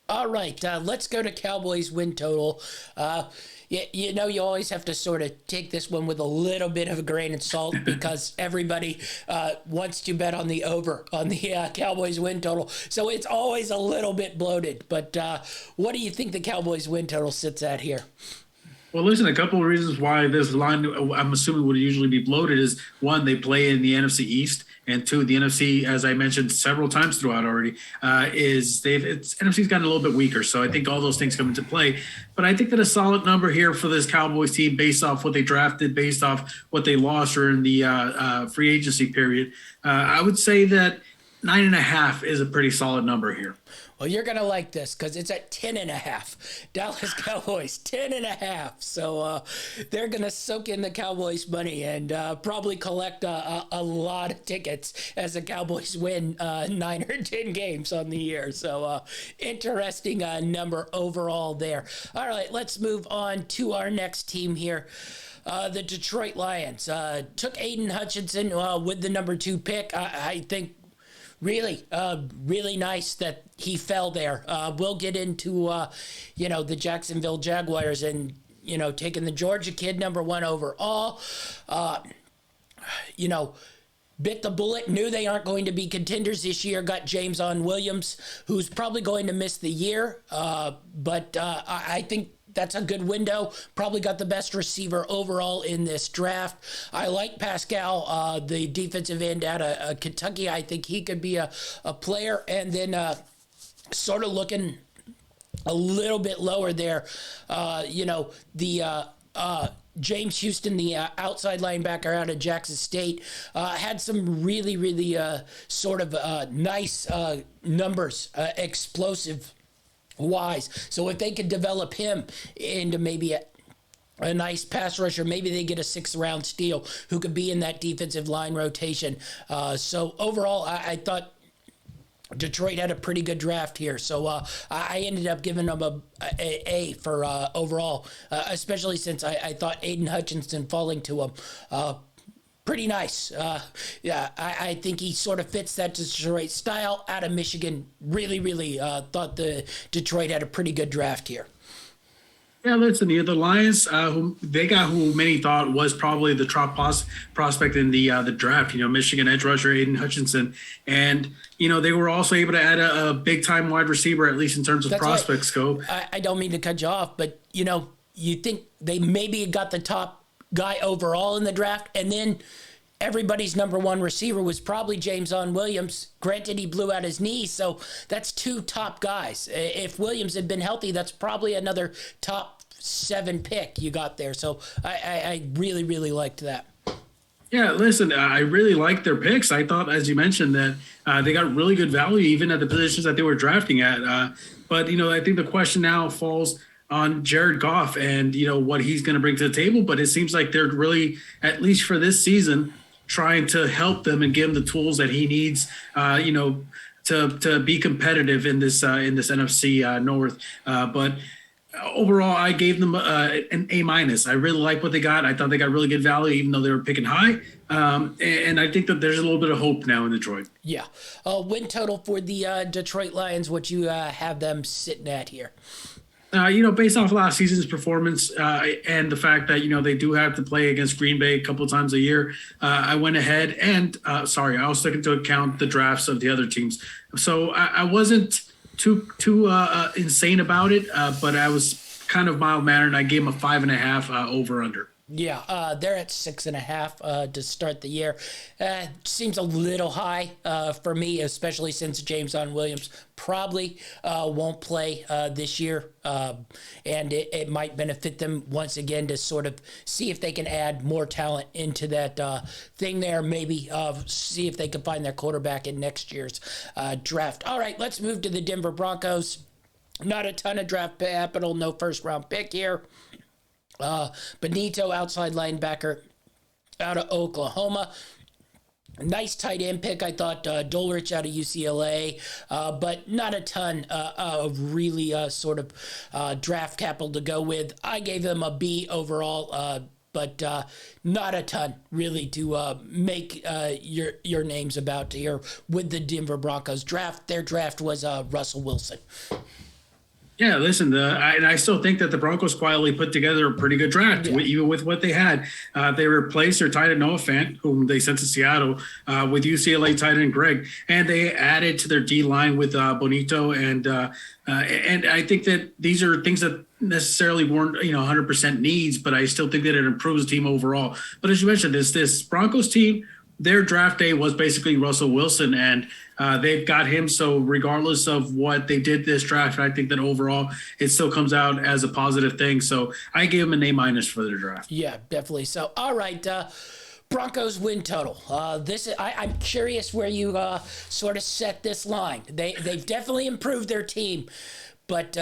All right, let's go to Cowboys win total. You always have to sort of take this one with a little bit of a grain of salt because everybody wants to bet on the over on the Cowboys win total. So it's always a little bit bloated. But what do you think the Cowboys win total sits at here? Well, listen, a couple of reasons why this line, I'm assuming, would usually be bloated is, one, they play in the NFC East, and two, the NFC, as I mentioned several times throughout already, NFC's gotten a little bit weaker. So I think all those things come into play. But I think that a solid number here for this Cowboys team, based off what they drafted, based off what they lost during the free agency period, I would say that 9.5 is a pretty solid number here. Well, you're going to like this because it's at 10.5. Dallas Cowboys, 10.5. So they're going to soak in the Cowboys money and probably collect a lot of tickets as the Cowboys win 9 or 10 games on the year. So interesting number overall there. All right, let's move on to our next team here. The Detroit Lions took Aiden Hutchinson with the number 2 pick. I think really nice that he fell there. We'll get into, the Jacksonville Jaguars and, taking the Georgia kid number 1 overall. Bit the bullet, knew they aren't going to be contenders this year, got Jameson Williams, who's probably going to miss the year. But I think that's a good window. Probably got the best receiver overall in this draft. I like Pascal, the defensive end out of Kentucky. I think he could be a player. And then sort of looking a little bit lower there, James Houston, the outside linebacker out of Jackson State, had some really nice numbers, explosive wise. So if they could develop him into maybe a nice pass rusher, maybe they get a 6th round steal who could be in that defensive line rotation. So overall, I thought Detroit had a pretty good draft here. So I ended up giving them a for overall, especially since I thought Aiden Hutchinson falling to him pretty nice. I think he sort of fits that Detroit style out of Michigan. Really thought the Detroit had a pretty good draft here. Yeah, listen, the Lions, who many thought was probably the top prospect in the draft, Michigan edge rusher Aiden Hutchinson. And, they were also able to add a big-time wide receiver, at least in terms of That's prospect right. scope. I don't mean to cut you off, but, you think they maybe got the top guy overall in the draft, and then everybody's number 1 receiver was probably Jameson Williams. Granted, he blew out his knee, so that's 2 top guys. If Williams had been healthy, that's probably another top 7 pick you got there. So I really liked that. Yeah, listen, I really liked their picks. I thought, as you mentioned, that they got really good value even at the positions that they were drafting at. But I think the question now falls on Jared Goff and, what he's going to bring to the table. But it seems like they're really, at least for this season, trying to help them and give him the tools that he needs, to be competitive in this NFC North. But overall, I gave them an A minus. I really like what they got. I thought they got really good value, even though they were picking high. And I think that there's a little bit of hope now in Detroit. Yeah. Win total for the Detroit Lions, what you have them sitting at here? Based off last season's performance and the fact that, they do have to play against Green Bay a couple of times a year, I went ahead and, I also took into account the drafts of the other teams. So I wasn't too insane about it, but I was kind of mild-mannered, and I gave them a 5.5 over-under. Yeah, they're at 6.5 to start the year. Seems a little high for me, especially since Jameson Williams probably won't play this year. And it might benefit them once again to sort of see if they can add more talent into that thing there. Maybe see if they can find their quarterback in next year's draft. All right, let's move to the Denver Broncos. Not a ton of draft capital, no first-round pick here. Benito, outside linebacker out of Oklahoma. Nice tight end pick. I thought Dulrich out of UCLA, but not a ton of really sort of draft capital to go with. I gave them a B overall, but not a ton really to make your names about here with the Denver Broncos draft. Their draft was Russell Wilson. Yeah, listen, and I still think that the Broncos quietly put together a pretty good draft, even with what they had. They replaced their tight end Noah Fant, whom they sent to Seattle, with UCLA tight end Greg, and they added to their D line with Bonito, and I think that these are things that necessarily weren't 100% needs, but I still think that it improves the team overall. But as you mentioned, this Broncos team, their draft day was basically Russell Wilson, and they've got him. So regardless of what they did this draft, I think that overall it still comes out as a positive thing. So I gave them an A minus for their draft. Yeah, definitely. So, all right. Broncos win total. I'm curious where you sort of set this line. They've definitely improved their team, but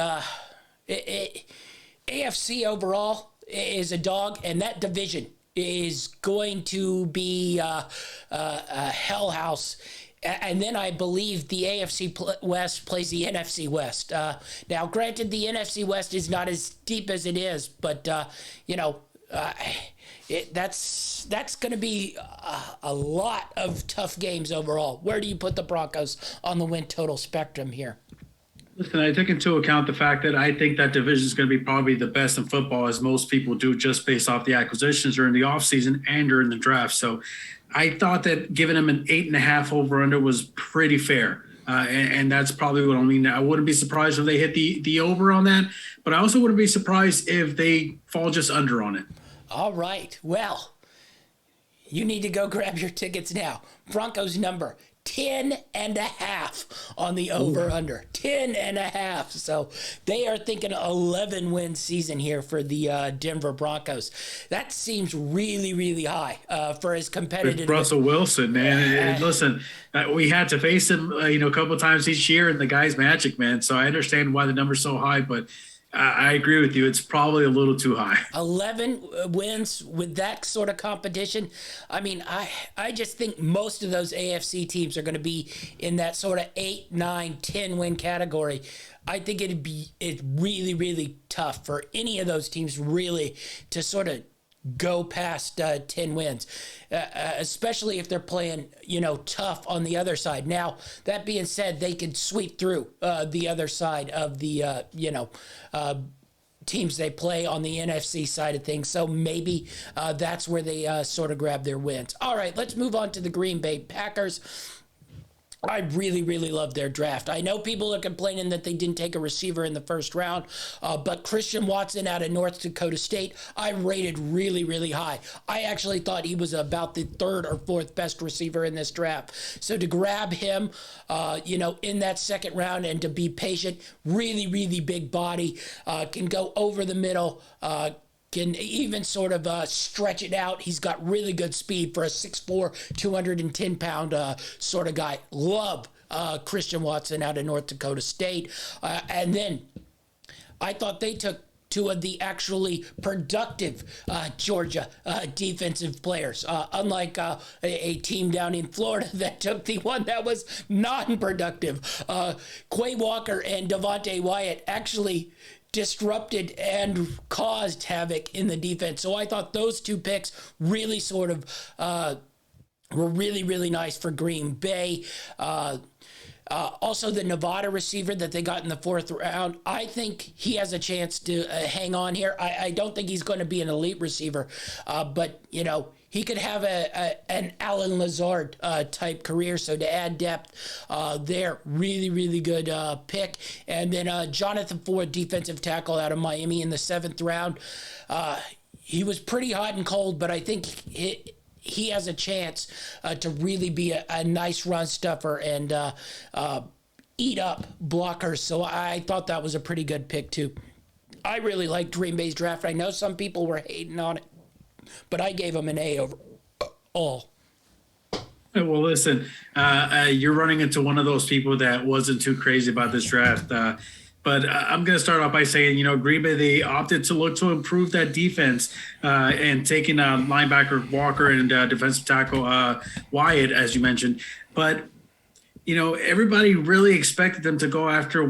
AFC overall is a dog, and that division is going to be a hell house. And then I believe the AFC West plays the NFC West. Now, granted, the NFC West is not as deep as it is, but, that's going to be a lot of tough games overall. Where do you put the Broncos on the win total spectrum here? Listen, I take into account the fact that I think that division is going to be probably the best in football, as most people do, just based off the acquisitions during the offseason and during the draft. So I thought that giving them an 8.5 over under was pretty fair. And that's probably what I mean. I wouldn't be surprised if they hit the over on that, but I also wouldn't be surprised if they fall just under on it. All right. Well, you need to go grab your tickets now. Broncos number 10.5 on the over-under. 10.5. So they are thinking 11-win season here for the Denver Broncos. That seems really, really high for as competitive. With Russell Wilson, man. And listen, we had to face him, a couple of times each year, and the guy's magic, man. So I understand why the number's so high, but I agree with you. It's probably a little too high. 11 wins with that sort of competition. I mean, I just think most of those AFC teams are going to be in that sort of 8, 9, 10 win category. I think it's really, really tough for any of those teams really to sort of go past 10 wins, especially if they're playing, tough on the other side. Now, that being said, they could sweep through the other side of the, teams they play on the NFC side of things. So maybe that's where they sort of grab their wins. All right, let's move on to the Green Bay Packers. I really, really love their draft. I know people are complaining that they didn't take a receiver in the first round, but Christian Watson out of North Dakota State, I rated really, really high. I actually thought he was about the third or fourth best receiver in this draft. So to grab him, in that second round and to be patient, really, really big body, can go over the middle, can even sort of stretch it out. He's got really good speed for a 6'4", 210-pound sort of guy. Love Christian Watson out of North Dakota State. And then I thought they took two of the actually productive Georgia defensive players, unlike a team down in Florida that took the one that was non-productive. Quay Walker and Devontae Wyatt actually disrupted and caused havoc in the defense. So I thought those two picks really sort of were really, really nice for Green Bay. Also, the Nevada receiver that they got in the 4th round, I think he has a chance to hang on here. I don't think he's going to be an elite receiver, but, he could have an Alan Lazard type career. So to add depth there, really, really good pick. And then Jonathan Ford, defensive tackle out of Miami in the 7th round. He was pretty hot and cold, but I think he has a chance to really be a nice run stuffer and eat up blockers. So I thought that was a pretty good pick too. I really liked Green Bay's draft. I know some people were hating on it, but I gave him an A over all. Well, listen, you're running into one of those people that wasn't too crazy about this draft. But I'm going to start off by saying, Green Bay, they opted to look to improve that defense and taking linebacker Walker and defensive tackle Wyatt, as you mentioned. But, everybody really expected them to go after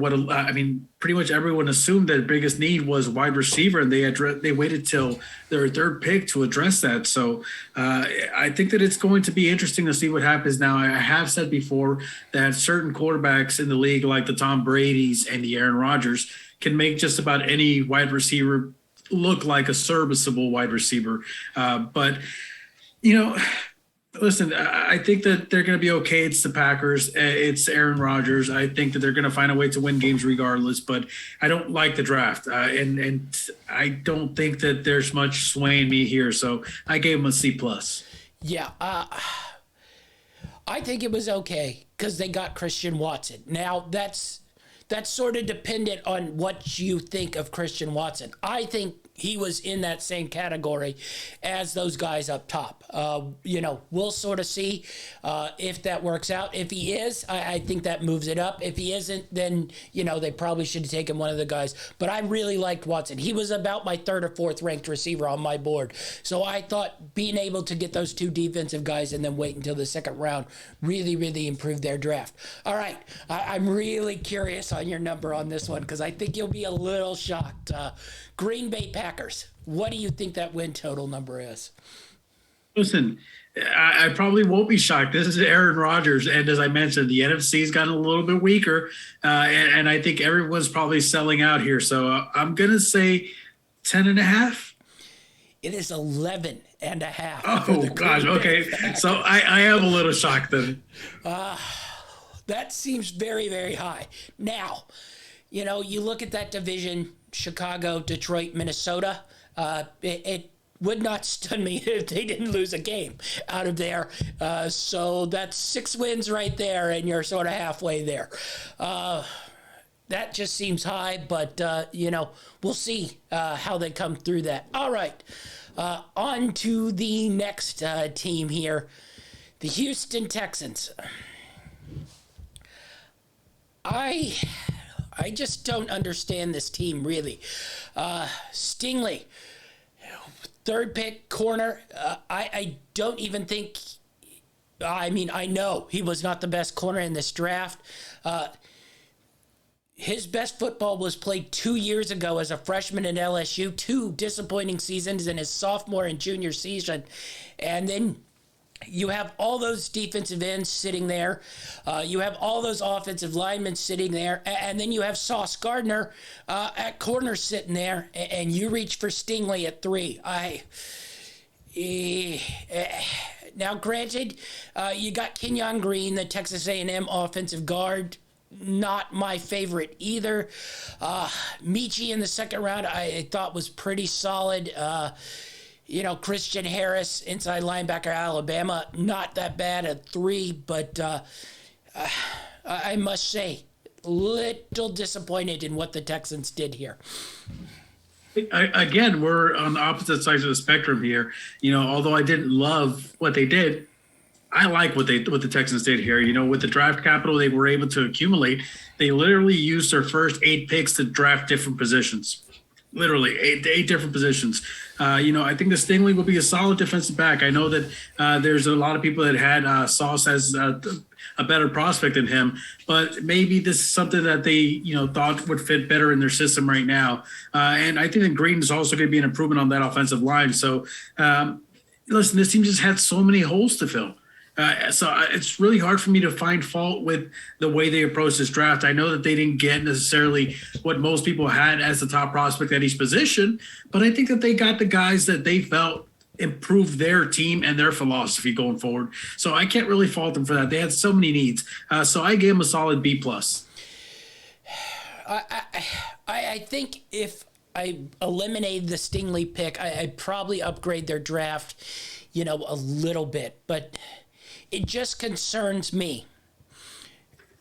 pretty much everyone assumed their biggest need was wide receiver, and they waited till their 3rd pick to address that. So I think that it's going to be interesting to see what happens now. I have said before that certain quarterbacks in the league, like the Tom Brady's and the Aaron Rodgers, can make just about any wide receiver look like a serviceable wide receiver. But listen, I think that they're going to be okay. It's the Packers. It's Aaron Rodgers. I think that they're going to find a way to win games regardless, but I don't like the draft. And I don't think that there's much swaying me here. So I gave them a C+. Yeah. I think it was okay because they got Christian Watson. Now, that's sort of dependent on what you think of Christian Watson. I think he was in that same category as those guys up top. We'll sort of see if that works out. If he is, I think that moves it up. If he isn't, then, they probably should have taken one of the guys. But I really liked Watson. He was about my 3rd or 4th ranked receiver on my board. So I thought being able to get those two defensive guys and then wait until the 2nd round really, really improved their draft. All right. I'm really curious on your number on this one because I think you'll be a little shocked. Green Bay Packers. What do you think that win total number is? Listen, I probably won't be shocked. This is Aaron Rodgers. And as I mentioned, the NFC's gotten a little bit weaker. And I think everyone's probably selling out here. So I'm going to say 10.5. It is 11 and a half. Oh, gosh. Okay. So I am a little shocked then. That seems very, very high. Now, you look at that division, Chicago, Detroit, Minnesota, it would not stun me if they didn't lose a game out of there. So that's 6 wins right there, and you're sort of halfway there. That just seems high, but, we'll see how they come through that. All right, on to the next team here, the Houston Texans. I just don't understand this team, really. Stingley, 3rd pick, corner. I don't even think... I know he was not the best corner in this draft. His best football was played 2 years ago as a freshman at LSU. 2 disappointing seasons in his sophomore and junior season. And then... you have all those defensive ends sitting there. You have all those offensive linemen sitting there. And then you have Sauce Gardner at corner sitting there. And you reach for Stingley at 3. Now, granted, you got Kenyon Green, the Texas A&M offensive guard. Not my favorite either. Michi in the 2nd round I thought was pretty solid. Christian Harris, inside linebacker, Alabama, not that bad at 3, but I must say, little disappointed in what the Texans did here. Again, we're on the opposite sides of the spectrum here. Although I didn't love what they did, I like what the Texans did here. With the draft capital they were able to accumulate, they literally used their first 8 picks to draft different positions. literally eight different positions. I think the Stingley will be a solid defensive back. I know that there's a lot of people that had Sauce as a better prospect than him, but maybe this is something that they, thought would fit better in their system right now. And I think that Green is also going to be an improvement on that offensive line. So, listen, this team just had so many holes to fill. So it's really hard for me to find fault with the way they approached this draft. I know that they didn't get necessarily what most people had as the top prospect at each position, but I think that they got the guys that they felt improved their team and their philosophy going forward. So I can't really fault them for that. They had so many needs. So I gave them a solid B+. I think if I eliminated the Stingley pick, I'd probably upgrade their draft, a little bit, but it just concerns me.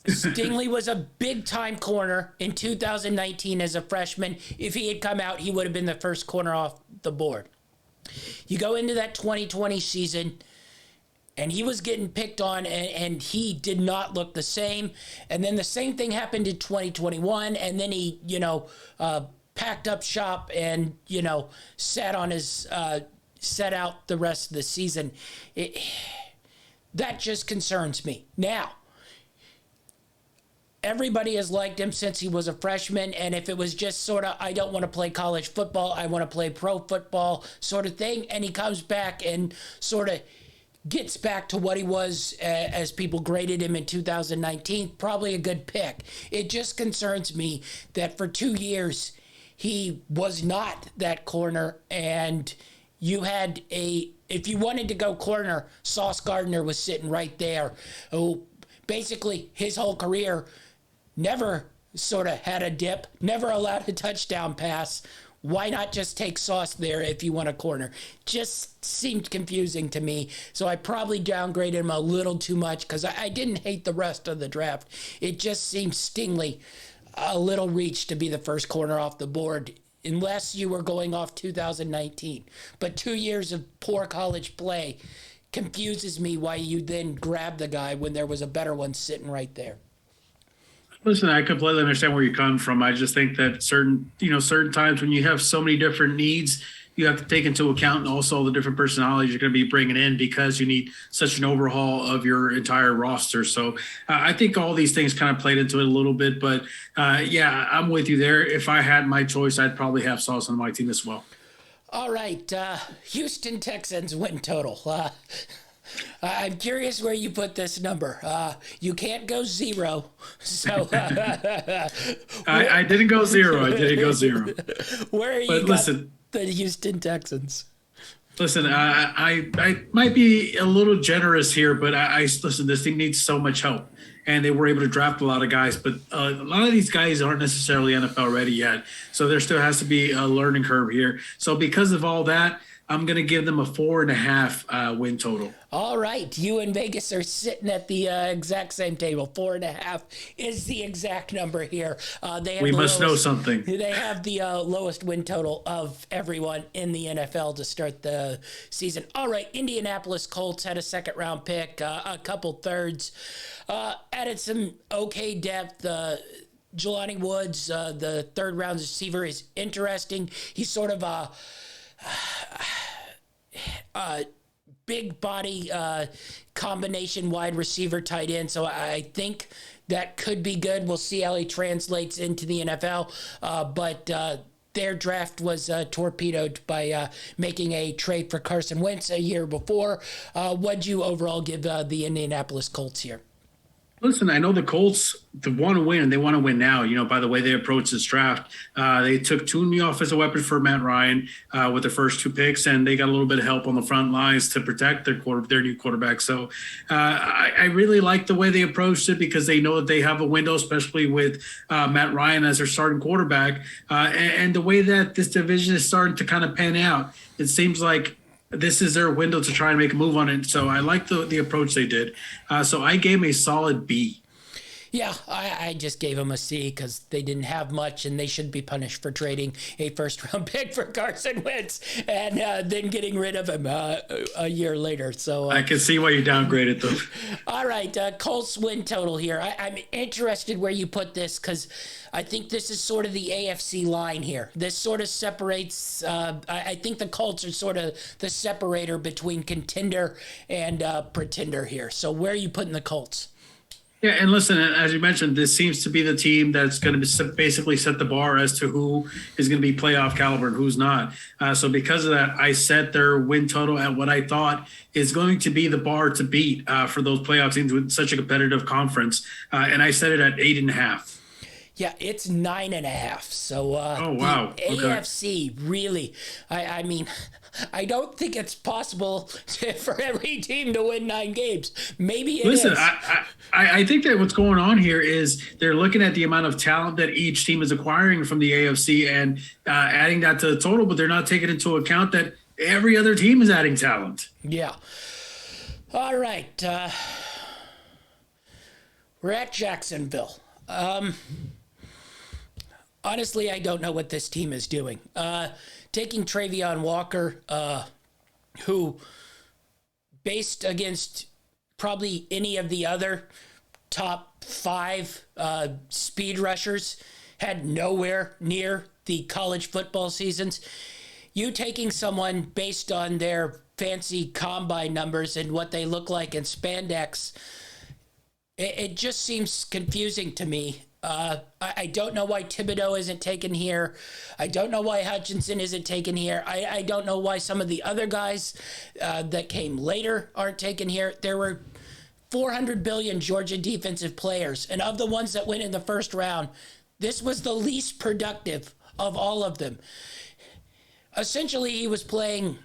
Stingley was a big-time corner in 2019 as a freshman. If he had come out, he would have been the first corner off the board. You go into that 2020 season, and he was getting picked on, and he did not look the same. And then the same thing happened in 2021, and then he, packed up shop and, sat out the rest of the season. That just concerns me. Now, everybody has liked him since he was a freshman, and if it was just sort of, I don't want to play college football, I want to play pro football sort of thing, and he comes back and sort of gets back to what he was as people graded him in 2019, probably a good pick. It just concerns me that for 2 years, he was not that corner, and you had if you wanted to go corner, Sauce Gardner was sitting right there, who basically his whole career never sort of had a dip, never allowed a touchdown pass. Why not just take Sauce there if you want a corner? Just seemed confusing to me. So I probably downgraded him a little too much because I didn't hate the rest of the draft. It just seemed Stingley a little reach to be the first corner off the board, unless you were going off 2019. But 2 years of poor college play confuses me why you then grab the guy when there was a better one sitting right there. Listen, I completely understand where you're coming from. I just think that certain times when you have so many different needs, you have to take into account also the different personalities you're going to be bringing in because you need such an overhaul of your entire roster. So I think all these things kind of played into it a little bit. But, yeah, I'm with you there. If I had my choice, I'd probably have Sauce on my team as well. All right. Houston Texans win total. I'm curious where you put this number. You can't go zero. So I didn't go zero. Where are you? But listen, the Houston Texans. Listen, I might be a little generous here, but I listen, this team needs so much help. And they were able to draft a lot of guys, but a lot of these guys aren't necessarily NFL ready yet. So there still has to be a learning curve here. So because of all that, I'm going to give them a 4.5 win total. All right. You and Vegas are sitting at the exact same table. 4.5 is the exact number here. We must know something. They have the lowest win total of everyone in the NFL to start the season. All right. Indianapolis Colts had a second-round pick, a couple thirds, added some okay depth. Jelani Woods, the third-round receiver, is interesting. He's sort of a big body combination wide receiver tight end. So I think that could be good. We'll see how he translates into the NFL. But their draft was torpedoed by making a trade for Carson Wentz a year before. What'd you overall give the Indianapolis Colts here? Listen, I know the Colts want to win, and they want to win now. By the way they approached this draft, they took two new offensive weapons for Matt Ryan with their first two picks, and they got a little bit of help on the front lines to protect their new quarterback. So I really like the way they approached it because they know that they have a window, especially with Matt Ryan as their starting quarterback, and the way that this division is starting to kind of pan out. It seems like this is their window to try and make a move on it. So I like the approach they did. So I gave him a solid B. Yeah, I just gave them a C because they didn't have much, and they should be punished for trading a first-round pick for Carson Wentz and then getting rid of him a year later. So I can see why you downgraded them. all right, Colts win total here. I'm interested where you put this because I think this is sort of the AFC line here. This sort of separates. I think the Colts are sort of the separator between contender and pretender here. So where are you putting the Colts? Yeah, and listen, as you mentioned, this seems to be the team that's going to basically set the bar as to who is going to be playoff caliber and who's not. So because of that, I set their win total at what I thought is going to be the bar to beat for those playoff teams with such a competitive conference. And I set it at 8.5. Yeah, it's 9.5. So oh, wow. The AFC really, I mean, I don't think it's possible for every team to win 9 games. Maybe it is. Listen, I think that what's going on here is they're looking at the amount of talent that each team is acquiring from the AFC and adding that to the total, but they're not taking into account that every other team is adding talent. Yeah. All right. We're at Jacksonville. Honestly, I don't know what this team is doing. Taking Travion Walker, who, based against probably any of the other top 5 speed rushers, had nowhere near the college football seasons. You taking someone based on their fancy combine numbers and what they look like in spandex, it just seems confusing to me. I don't know why Thibodeau isn't taken here. I don't know why Hutchinson isn't taken here. I don't know why some of the other guys that came later aren't taken here. There were 400 billion Georgia defensive players, and of the ones that went in the first round, this was the least productive of all of them. Essentially, he was playing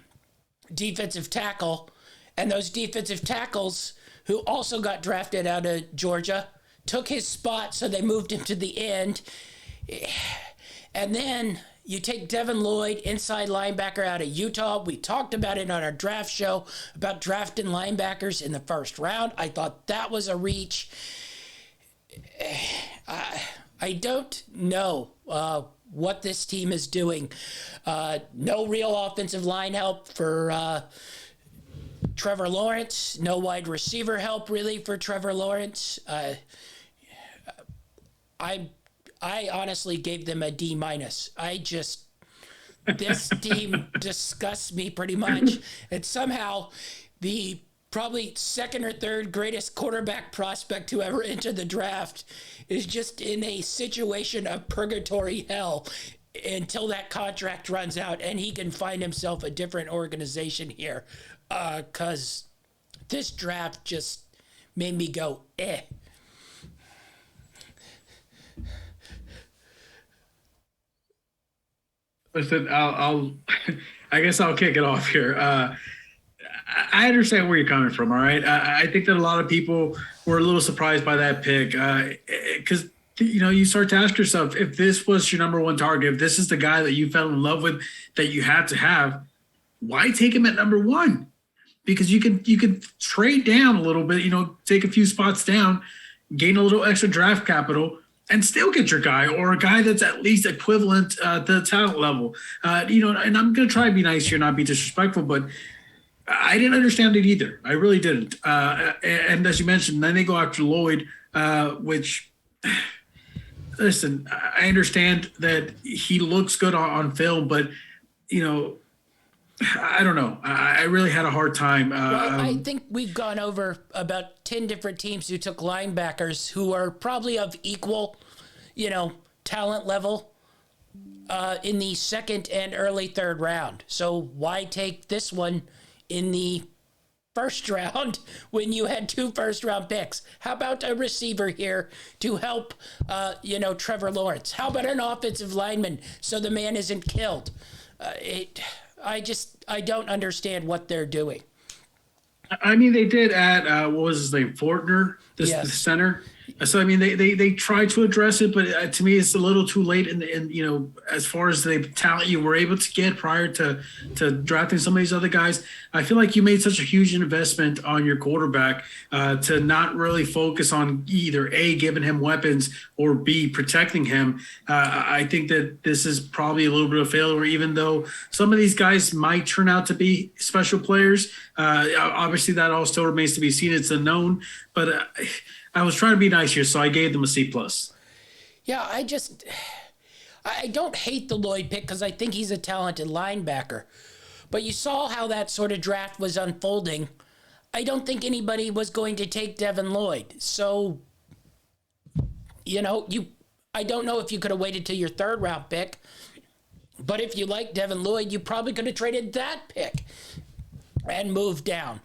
defensive tackle, and those defensive tackles who also got drafted out of Georgia took his spot, so they moved him to the end. And then you take Devin Lloyd, inside linebacker out of Utah. We talked about it on our draft show, about drafting linebackers in the first round. I thought that was a reach. I don't know what this team is doing. No real offensive line help for Trevor Lawrence. No wide receiver help, really, for Trevor Lawrence. I honestly gave them a D-. This team disgusts me pretty much. And somehow the probably second or third greatest quarterback prospect to ever enter the draft is just in a situation of purgatory hell until that contract runs out and he can find himself a different organization here. Because this draft just made me go, eh. Listen, I guess I'll kick it off here. I understand where you're coming from. All right. I think that a lot of people were a little surprised by that pick because, you start to ask yourself, if this was your number one target, if this is the guy that you fell in love with, that you had to have, why take him at number 1? Because you can trade down a little bit, take a few spots down, gain a little extra draft capital, and still get your guy, or a guy that's at least equivalent to the talent level. And I'm going to try to be nice here, not be disrespectful, but I didn't understand it either. I really didn't. And as you mentioned, then they go after Lloyd, which, listen, I understand that he looks good on film, but, I don't know. I really had a hard time. Well, I think we've gone over about 10 different teams who took linebackers who are probably of equal, talent level in the second and early third round. So why take this one in the first round when you had 2 first-round picks? How about a receiver here to help, Trevor Lawrence? How about an offensive lineman so the man isn't killed? I don't understand what they're doing. I mean, they did add, what was his name, Fortner, the Yes. center. So I mean, they try to address it, but to me, it's a little too late. And as far as the talent you were able to get prior to drafting some of these other guys, I feel like you made such a huge investment on your quarterback to not really focus on either A, giving him weapons, or B, protecting him. I think that this is probably a little bit of failure, even though some of these guys might turn out to be special players. Obviously, that all still remains to be seen. It's unknown, but I was trying to be nice here, so I gave them a C plus. Yeah, I don't hate the Lloyd pick because I think he's a talented linebacker. But you saw how that sort of draft was unfolding. I don't think anybody was going to take Devin Lloyd. So, I don't know if you could have waited till your third round pick. But if you like Devin Lloyd, you probably could have traded that pick and moved down.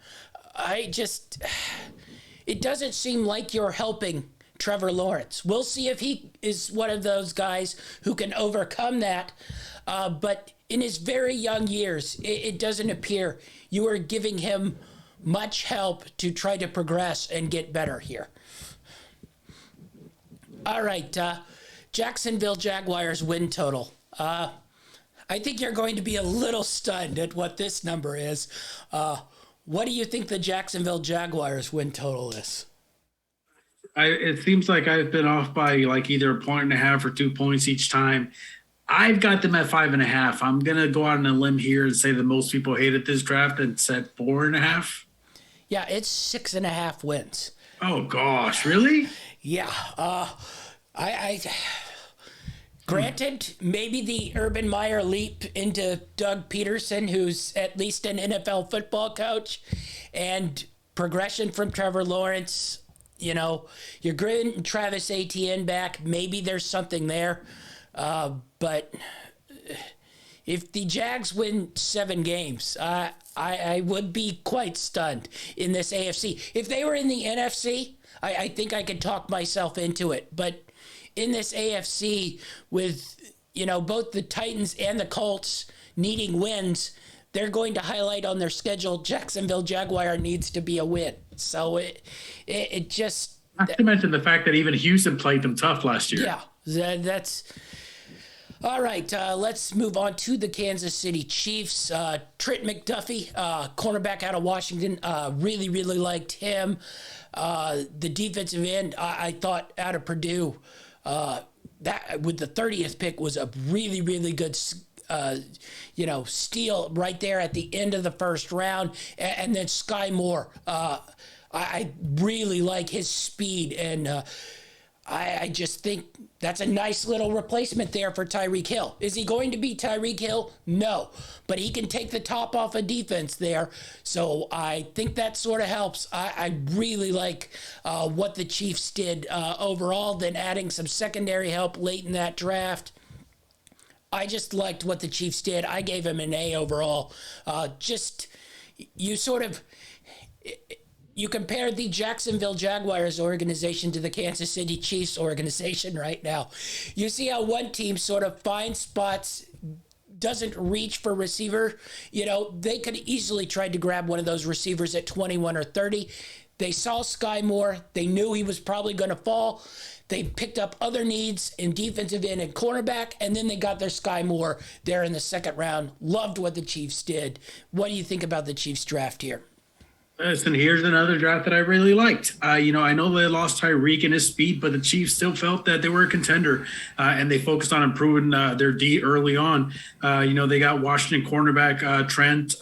It doesn't seem like you're helping Trevor Lawrence. We'll see if he is one of those guys who can overcome that. But in his very young years, it doesn't appear you are giving him much help to try to progress and get better here. All right, Jacksonville Jaguars win total. I think you're going to be a little stunned at what this number is. What do you think the Jacksonville Jaguars win total is? It seems like I've been off by like either 1.5 or 2 points each time. I've got them at 5.5. I'm gonna go out on a limb here and say that most people hated this draft and said 4.5. Yeah, it's 6.5 wins. Oh gosh, really? Yeah. I Granted, maybe the Urban Meyer leap into Doug Peterson, who's at least an NFL football coach, and progression from Trevor Lawrence. You're getting Travis Etienne back. Maybe there's something there. But if the Jags win 7 games, I would be quite stunned in this AFC. If they were in the NFC, I think I could talk myself into it. But in this AFC with, both the Titans and the Colts needing wins, they're going to highlight on their schedule Jacksonville Jaguar needs to be a win. So it just... Not to mention the fact that even Houston played them tough last year. Yeah, that's... All right, let's move on to the Kansas City Chiefs. Trent McDuffie, cornerback out of Washington, really, really liked him. The defensive end, I thought out of Purdue, that with the 30th pick was a really, really good, steal right there at the end of the first round. And then Sky Moore, I really like his speed, and I just think that's a nice little replacement there for Tyreek Hill. Is he going to be Tyreek Hill? No. But he can take the top off of defense there. So I think that sort of helps. I really like what the Chiefs did overall, then adding some secondary help late in that draft. I just liked what the Chiefs did. I gave him an A overall. You compare the Jacksonville Jaguars organization to the Kansas City Chiefs organization right now. You see how one team sort of finds spots, doesn't reach for receiver. They could easily try to grab one of those receivers at 21 or 30. They saw Sky Moore. They knew he was probably going to fall. They picked up other needs in defensive end and cornerback, and then they got their Sky Moore there in the second round. Loved what the Chiefs did. What do you think about the Chiefs draft here? Listen, here's another draft that I really liked. I know they lost Tyreek and his speed, but the Chiefs still felt that they were a contender, and they focused on improving their D early on. They got Washington cornerback Trent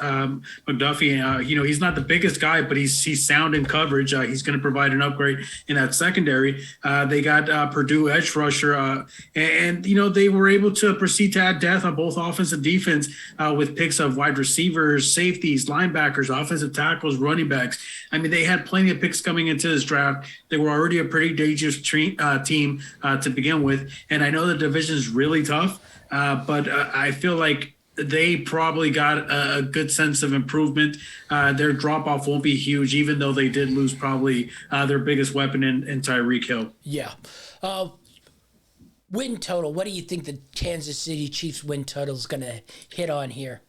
McDuffie. He's not the biggest guy, but he's sound in coverage. He's going to provide an upgrade in that secondary. They got Purdue edge rusher, and they were able to proceed to add depth on both offense and defense with picks of wide receivers, safeties, linebackers, offensive tackles, running backs. I mean, they had plenty of picks coming into this draft. They were already a pretty dangerous team to begin with. And I know the division is really tough, but I feel like they probably got a good sense of improvement. Their drop-off won't be huge, even though they did lose probably their biggest weapon in Tyreek Hill. Yeah. Win total. What do you think the Kansas City Chiefs win total is going to hit on here?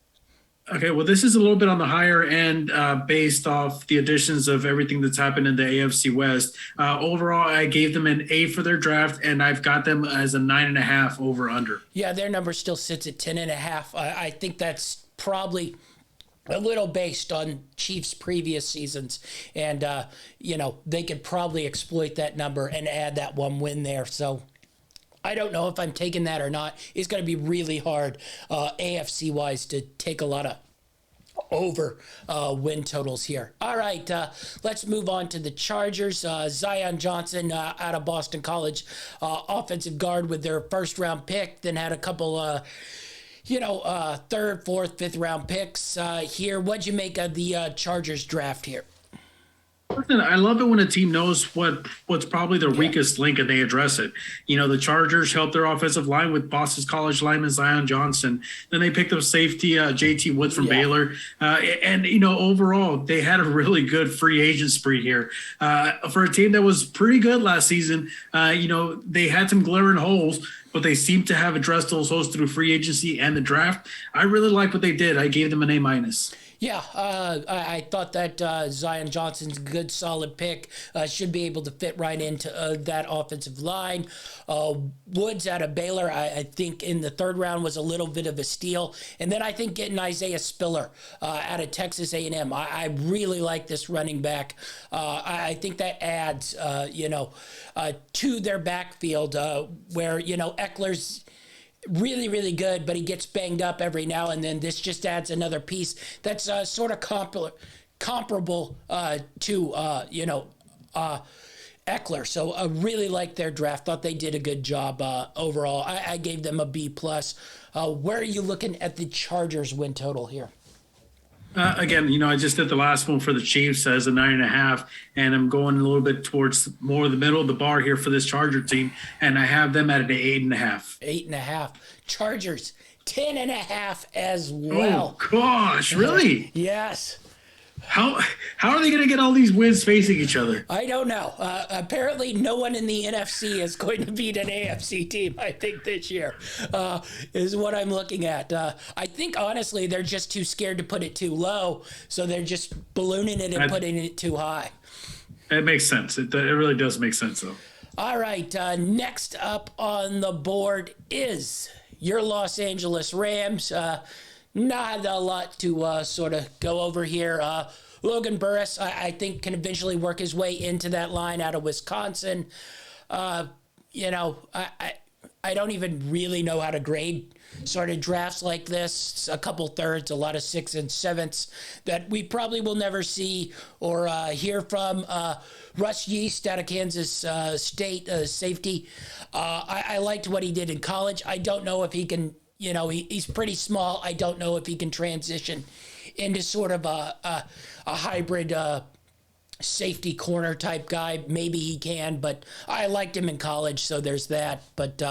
Okay, well, this is a little bit on the higher end based off the additions of everything that's happened in the AFC West. Overall, I gave them an A for their draft, and I've got them as a 9.5 over under. Yeah, their number still sits at 10.5. I think that's probably a little based on Chiefs' previous seasons, and they could probably exploit that number and add that one win there. So I don't know if I'm taking that or not. It's going to be really hard AFC wise to take a lot of over win totals here. All right, let's move on to the Chargers. Zion Johnson out of Boston College, offensive guard with their first round pick, then had a couple third, fourth, fifth round picks here. What'd you make of the Chargers draft here? Listen, I love it when a team knows what's probably their weakest link and they address it. The Chargers helped their offensive line with Boston College lineman Zion Johnson. Then they picked up safety JT Woods from Baylor. Overall, they had a really good free agent spree here. For a team that was pretty good last season, they had some glaring holes, but they seem to have addressed those holes through free agency and the draft. I really like what they did. I gave them an A-. Yeah, I thought that Zion Johnson's a good, solid pick. Should be able to fit right into that offensive line. Woods out of Baylor, I think in the third round was a little bit of a steal. And then I think getting Isaiah Spiller out of Texas A&M. I really like this running back. I think that adds, to their backfield where, Eckler's really, really good, but he gets banged up every now and then. This just adds another piece that's sort of comparable to Eckler. So I really like their draft. Thought they did a good job overall. I gave them a B+. Where are you looking at the Chargers win total here? Again, I just did the last one for the Chiefs as a 9.5, and I'm going a little bit towards more of the middle of the bar here for this Charger team, and I have them at an 8.5. 8.5. Chargers 10.5 as well. Oh gosh, really? Yes. How are they going to get all these wins facing each other? I don't know. Apparently, no one in the NFC is going to beat an AFC team, I think, this year, is what I'm looking at. I think, honestly, they're just too scared to put it too low, so they're just ballooning it and putting it too high. It makes sense. It really does make sense, though. All right, next up on the board is your Los Angeles Rams. Not a lot to sort of go over here. Logan Burris, I think, can eventually work his way into that line out of Wisconsin. I don't even really know how to grade sort of drafts like this. A couple thirds, a lot of 6 and 7s that we probably will never see or hear from. Russ Yeast out of Kansas State, safety. I liked what he did in college. I don't know if he can. He's pretty small. I don't know if he can transition into sort of a hybrid safety corner type guy. Maybe he can, but I liked him in college, so there's that. But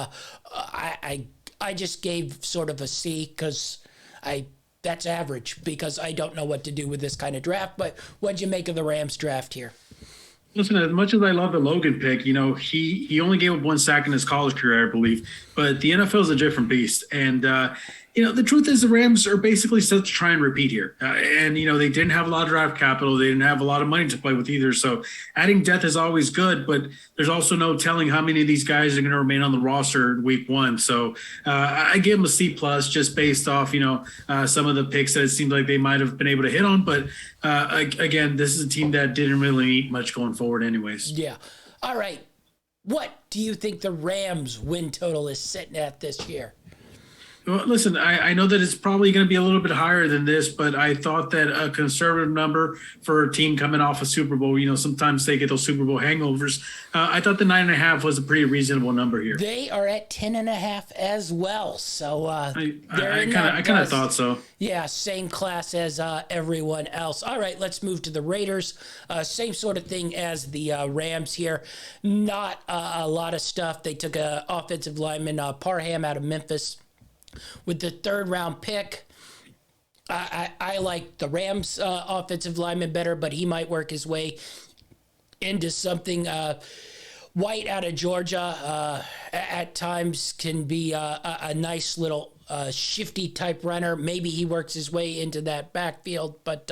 I just gave sort of a C because that's average because I don't know what to do with this kind of draft. But what'd you make of the Rams draft here? Listen, as much as I love the Logan pick, he only gave up 1 sack in his college career, I believe. But the NFL is a different beast. And, the truth is the Rams are basically set to try and repeat here. They didn't have a lot of draft capital. They didn't have a lot of money to play with either. So adding depth is always good, but there's also no telling how many of these guys are going to remain on the roster in week 1. So I give them a C+ just based off, some of the picks that it seemed like they might have been able to hit on. But again, this is a team that didn't really need much going forward anyways. Yeah. All right. What do you think the Rams win total is sitting at this year? Well, listen, I know that it's probably going to be a little bit higher than this, but I thought that a conservative number for a team coming off a Super Bowl, sometimes they get those Super Bowl hangovers. I thought the 9.5 was a pretty reasonable number here. They are at 10.5 as well. So I kind of thought so. Yeah, same class as everyone else. All right, let's move to the Raiders. Same sort of thing as the Rams here. Not a lot of stuff. They took an offensive lineman, Parham out of Memphis. With the third round pick, I like the Rams offensive lineman better, but he might work his way into something. White out of Georgia at times can be a nice little shifty type runner. Maybe he works his way into that backfield, but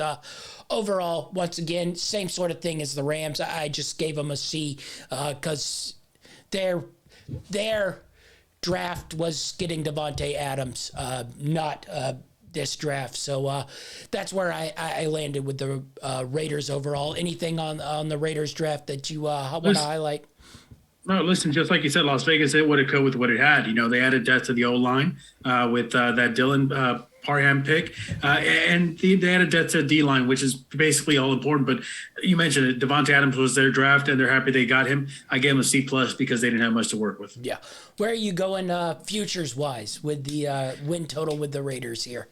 overall, once again, same sort of thing as the Rams. I just gave them a C because their draft was getting Devontae Adams, not this draft. So that's where I landed with the Raiders overall. Anything on the Raiders draft that you want to highlight? No, listen, just like you said, Las Vegas, it would have come with what it had. They added depth to the O-line with that Dylan Parham pick. And they added depth to the D-line, which is basically all important. But you mentioned it, Devontae Adams was their draft, and they're happy they got him. I gave him a C+ because they didn't have much to work with. Yeah. Where are you going futures-wise with the win total with the Raiders here?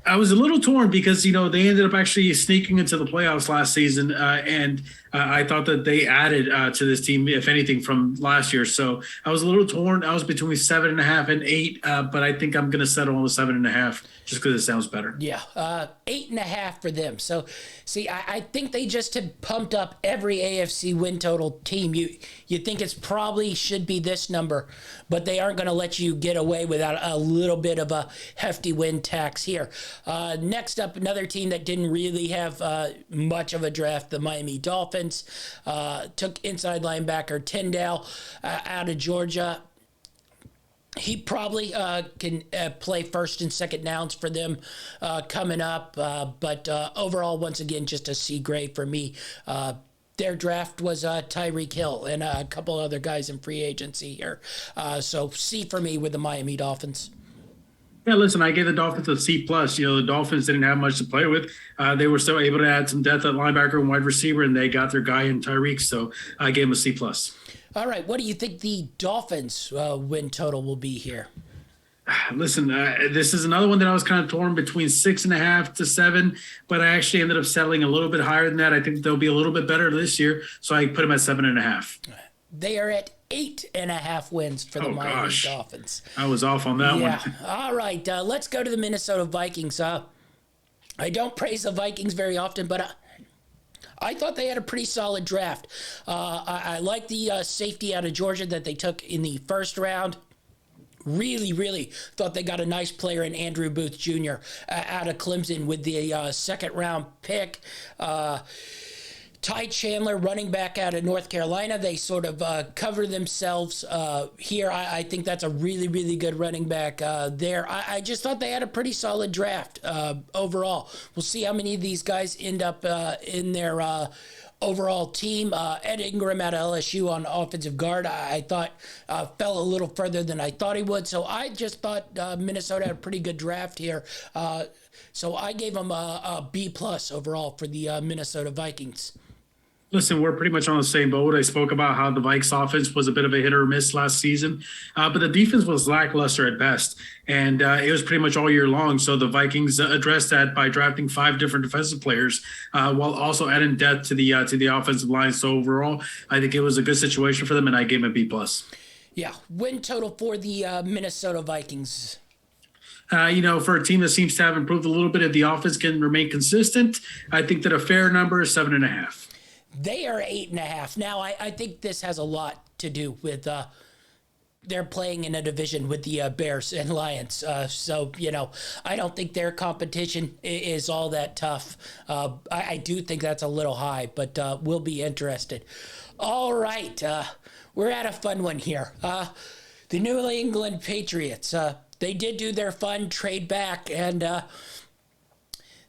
I was a little torn because, they ended up actually sneaking into the playoffs last season. And I thought that they added to this team, if anything, from last year. So I was a little torn. I was between 7.5 and 8, but I think I'm going to settle on the 7.5 just because it sounds better. Yeah, 8.5 for them. So, see, I think they just have pumped up every AFC win total team. You think it's probably should be this number, but they aren't going to let you get away without a little bit of a hefty win tax here. Next up, another team that didn't really have much of a draft, the Miami Dolphins. Took inside linebacker Tyndale out of Georgia. He probably can play first and second downs for them coming up. But overall, once again, just a C grade for me. Their draft was Tyreek Hill and a couple other guys in free agency here. So C for me with the Miami Dolphins. Yeah, listen, I gave the Dolphins a C+. The Dolphins didn't have much to play with. They were still able to add some depth at linebacker and wide receiver, and they got their guy in Tyreek. So I gave him a C+. All right, what do you think the Dolphins win total will be here? Listen, this is another one that I was kind of torn between 6.5 to 7, but I actually ended up settling a little bit higher than that. I think they'll be a little bit better this year, so I put them at 7.5. They are at 8.5 wins for the Miami Dolphins. I was off on that one. All right, let's go to the Minnesota Vikings. I don't praise the Vikings very often, but I thought they had a pretty solid draft. I like the safety out of Georgia that they took in the first round. Really, really thought they got a nice player in Andrew Booth Jr. Out of Clemson with the second round pick. Ty Chandler, running back out of North Carolina, they sort of cover themselves here. I think that's a really, really good running back there. I just thought they had a pretty solid draft overall. We'll see how many of these guys end up in their overall team. Ed Ingram out of LSU on offensive guard, I thought fell a little further than I thought he would. So I just thought Minnesota had a pretty good draft here. So I gave them a B+ overall for the Minnesota Vikings. Listen, we're pretty much on the same boat. I spoke about how the Vikes offense was a bit of a hit or miss last season, but the defense was lackluster at best, and it was pretty much all year long. So the Vikings addressed that by drafting 5 different defensive players while also adding depth to the offensive line. So overall, I think it was a good situation for them, and I gave them a B+. Yeah, win total for the Minnesota Vikings. For a team that seems to have improved a little bit, if the offense can remain consistent, I think that a fair number is 7.5. They are 8.5. Now, I think this has a lot to do with they're playing in a division with the Bears and Lions. So, I don't think their competition is all that tough. I do think that's a little high, but we'll be interested. All right. We're at a fun one here. The New England Patriots, they did do their fun trade back, and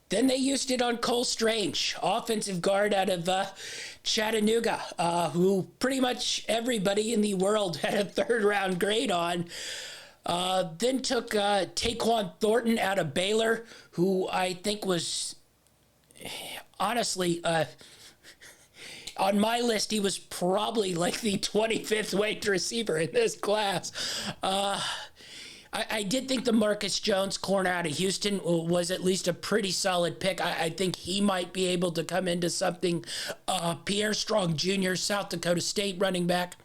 then they used it on Cole Strange, offensive guard out of Chattanooga, who pretty much everybody in the world had a third-round grade on. Then took Taquan Thornton out of Baylor, who I think was, honestly, on my list, he was probably like the 25th ranked receiver in this class. I did think the Marcus Jones corner out of Houston was at least a pretty solid pick. I think he might be able to come into something. Pierre Strong Jr., South Dakota State running back,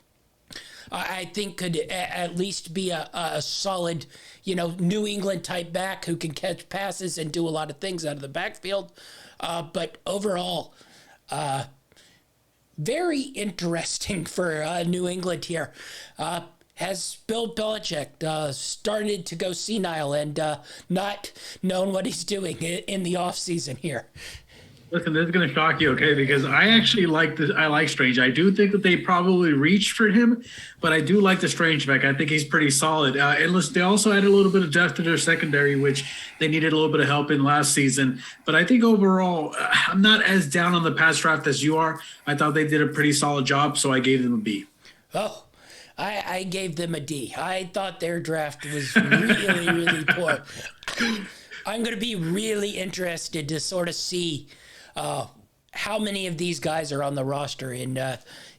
I think could at least be a solid, New England type back who can catch passes and do a lot of things out of the backfield. But overall, very interesting for New England here. has Bill Belichick started to go senile and not known what he's doing in the offseason here? Listen, this is going to shock you, okay? Because I actually like this. I like Strange. I do think that they probably reached for him, but I do like the Strange back. I think he's pretty solid. And listen, they also added a little bit of depth to their secondary, which they needed a little bit of help in last season. But I think overall, I'm not as down on the pass draft as you are. I thought they did a pretty solid job, so I gave them a B. Oh, I gave them a D. I thought their draft was really, really poor. I'm going to be really interested to sort of see how many of these guys are on the roster in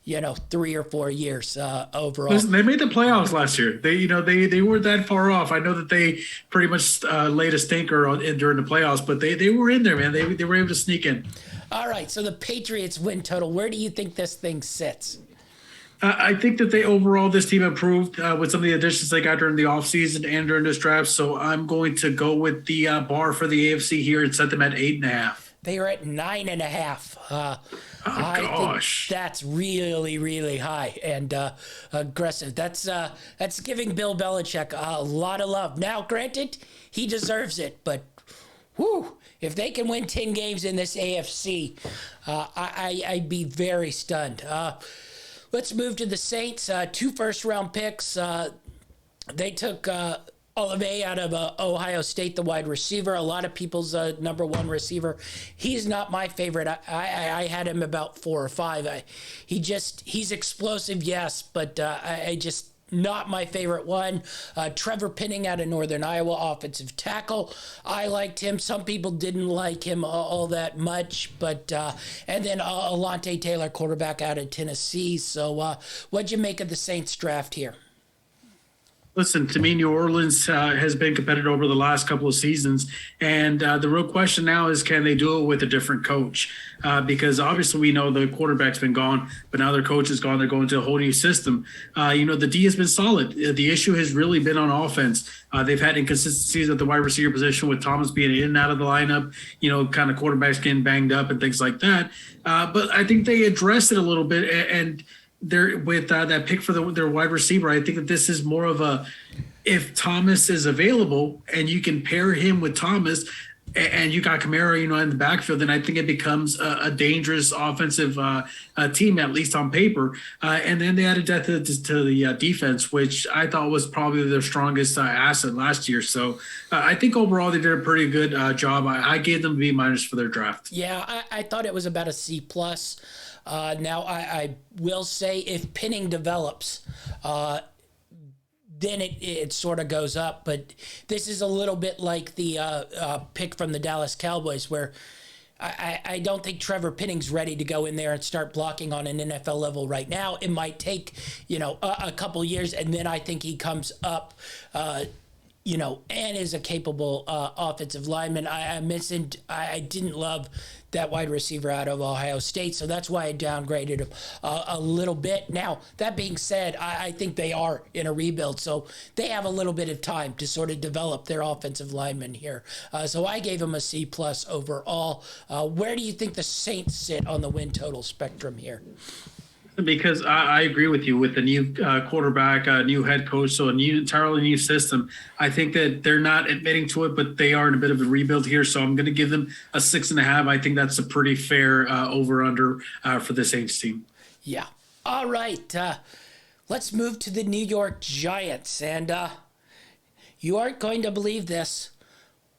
3 or 4 years overall. Listen, they made the playoffs last year. They weren't that far off. I know that they pretty much laid a stinker during the playoffs, but they were in there, man. They were able to sneak in. All right, so the Patriots win total. Where do you think this thing sits? I think that this team improved with some of the additions they got during the offseason and during this draft. So I'm going to go with the bar for the AFC here and set them at 8.5. They are at 9.5. I gosh. think that's really, really high and aggressive. That's giving Bill Belichick a lot of love. Now, granted, he deserves it, but whew, if they can win 10 games in this AFC, I'd be very stunned. Let's move to the Saints. 2 first-round picks. They took Olave out of Ohio State, the wide receiver. A lot of people's number one receiver. He's not my favorite. I had him about 4 or 5. He's explosive, yes, but I just not my favorite one. Trevor Penning out of Northern Iowa, offensive tackle. I liked him. Some people didn't like him all that much, but and then Alontae Taylor, quarterback out of Tennessee. So what'd you make of the Saints draft here? Listen, to me, New Orleans has been competitive over the last couple of seasons. And the real question now is, can they do it with a different coach? Because obviously we know the quarterback's been gone, but now their coach is gone. They're going to a whole new system. The D has been solid. The issue has really been on offense. They've had inconsistencies at the wide receiver position with Thomas being in and out of the lineup, kind of quarterbacks getting banged up and things like that. But I think they addressed it a little bit and they're with that pick for their wide receiver. I think that this is more of if Thomas is available and you can pair him with Thomas and you got Kamara, in the backfield, then I think it becomes a dangerous offensive team, at least on paper. And then they added depth to the defense, which I thought was probably their strongest asset last year. So I think overall they did a pretty good job. I gave them B- for their draft. Yeah, I thought it was about a C+. Now, I will say if Penning develops, then it sort of goes up. But this is a little bit like the pick from the Dallas Cowboys, where I don't think Trevor Penning's ready to go in there and start blocking on an NFL level right now. It might take, a couple years, and then I think he comes up, and is a capable offensive lineman. I mentioned I didn't love that wide receiver out of Ohio State, so that's why I downgraded him a little bit. Now, that being said, I think they are in a rebuild, so they have a little bit of time to sort of develop their offensive linemen here. So I gave them a C+ overall. Where do you think the Saints sit on the win total spectrum here? Because I agree with you with the new quarterback, new head coach, so entirely new system. I think that they're not admitting to it, but they are in a bit of a rebuild here. So I'm going to give them a 6.5. I think that's a pretty fair over-under for the Saints team. Yeah. All right. Let's move to the New York Giants. And you aren't going to believe this,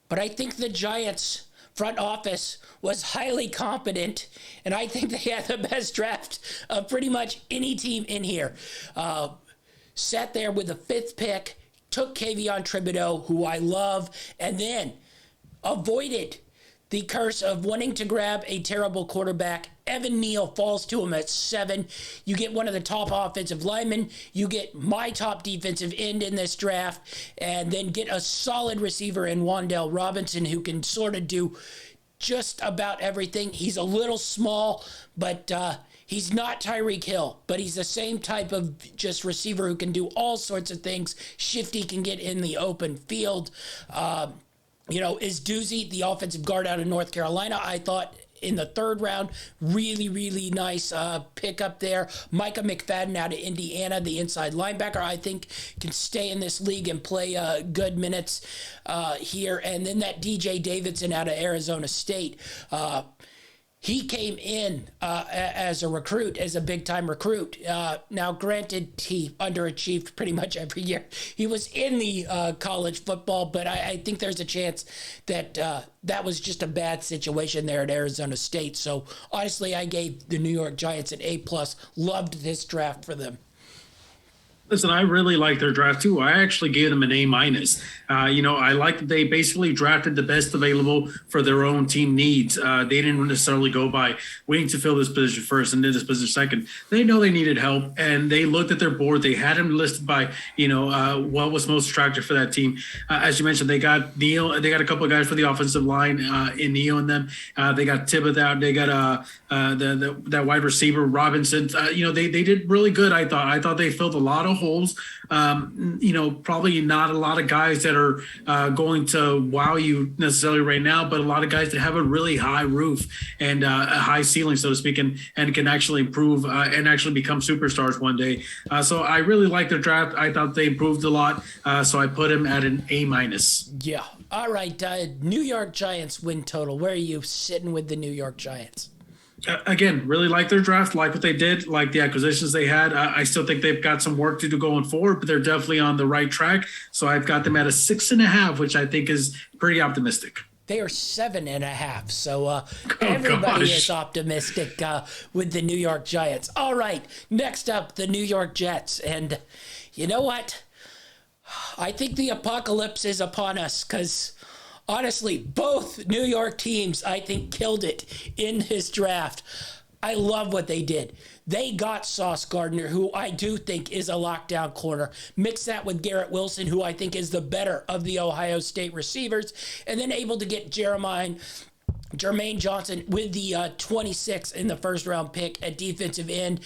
but I think the Giants front office was highly competent, and I think they had the best draft of pretty much any team in here. Sat there with the 5th pick, took Kayvon Thibodeaux, who I love, and then avoided the curse of wanting to grab a terrible quarterback. Evan Neal falls to him at 7. You get one of the top offensive linemen. You get my top defensive end in this draft, and then get a solid receiver in Wan'Dale Robinson who can sort of do just about everything. He's a little small, but he's not Tyreek Hill, but he's the same type of just receiver who can do all sorts of things. Shifty, can get in the open field. Is Doozy, the offensive guard out of North Carolina, I thought in the third round. Really, really nice pickup there. Micah McFadden out of Indiana, the inside linebacker, I think can stay in this league and play good minutes here. And then that DJ Davidson out of Arizona State. He came in as a recruit, as a big-time recruit. Now, granted, he underachieved pretty much every year. He was in the college football, but I think there's a chance that that was just a bad situation there at Arizona State. So, honestly, I gave the New York Giants an A+. Loved this draft for them. Listen, I really like their draft too. I actually gave them an A-. I like that they basically drafted the best available for their own team needs. They didn't necessarily go by waiting to fill this position first and then this position second. They know they needed help, and they looked at their board. They had them listed by, what was most attractive for that team. As you mentioned, they got Neal. They got a couple of guys for the offensive line in Neal and them. They got Tibbetts out. They got that wide receiver Robinson. They did really good. I thought they filled a lot of holes. Probably not a lot of guys that are going to wow you necessarily right now, but a lot of guys that have a really high roof and a high ceiling, so to speak, and can actually improve and actually become superstars one day. So I really like their draft. I thought they improved a lot. So I put him at an A-. Yeah. All right. New York Giants win total. Where are you sitting with the New York Giants? Again, really like their draft, like what they did, like the acquisitions they had. I still think they've got some work to do going forward, but they're definitely on the right track. So I've got them at a 6.5, which I think is pretty optimistic. They are 7.5. So everybody is optimistic with the New York Giants. All right. Next up, the New York Jets. And you know what? I think the apocalypse is upon us because honestly, both New York teams, I think, killed it in this draft. I love what they did. They got Sauce Gardner, who I do think is a lockdown corner. Mix that with Garrett Wilson, who I think is the better of the Ohio State receivers. And then able to get Jermaine Johnson with the 26th in the first-round pick at defensive end.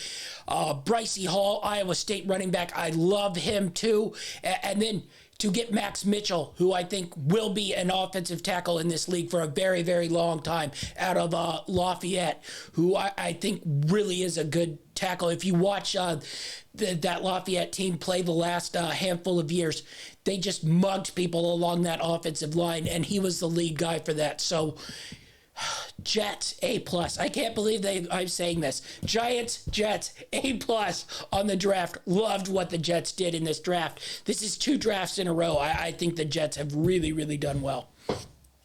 Brycey Hall, Iowa State running back. I love him, too. And then to get Max Mitchell, who I think will be an offensive tackle in this league for a very, very long time, out of Lafayette, who I think really is a good tackle. If you watch that Lafayette team play the last handful of years, they just mugged people along that offensive line, and he was the lead guy for that. So Jets, A+. I can't believe I'm saying this. Giants, Jets, A+ on the draft. Loved what the Jets did in this draft. This is 2 drafts in a row. I think the Jets have really, really done well.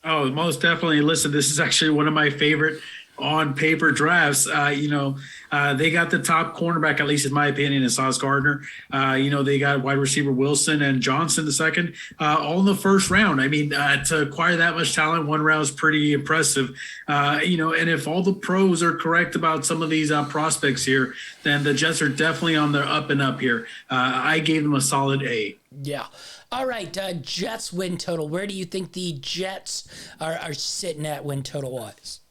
Oh, most definitely. Listen, this is actually one of my favorite on paper drafts. They got the top cornerback, at least in my opinion, in Sauce Gardner. They got wide receiver Wilson and Johnson the second, all in the first round. I mean, to acquire that much talent, one round is pretty impressive. And if all the pros are correct about some of these prospects here, then the Jets are definitely on their up and up here. I gave them a solid A. Yeah. All right, Jets win total. Where do you think the Jets are sitting at win total-wise?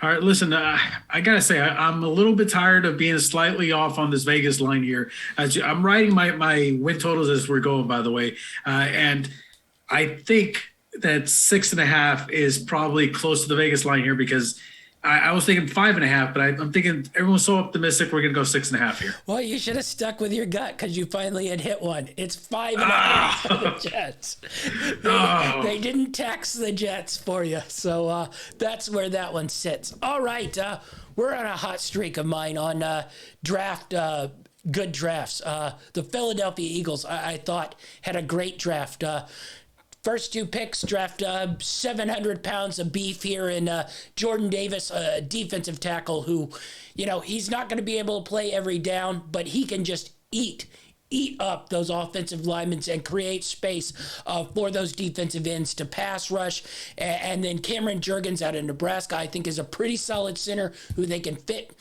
All right, listen, I got to say, I'm a little bit tired of being slightly off on this Vegas line here. I'm writing my win totals as we're going, by the way. And I think that 6.5 is probably close to the Vegas line here because I was thinking 5.5, but I'm thinking everyone's so optimistic we're going to go 6.5 here. Well, you should have stuck with your gut because you finally had hit one. It's 5.5 for the Jets. They didn't tax the Jets for you, so that's where that one sits. All right, we're on a hot streak of mine on draft. Good drafts. The Philadelphia Eagles, I thought, had a great draft. First 2 picks draft 700 pounds of beef here in Jordan Davis, a defensive tackle who, he's not going to be able to play every down, but he can just eat up those offensive linemen and create space for those defensive ends to pass rush. And then Cameron Jurgens out of Nebraska, I think, is a pretty solid center who they can fit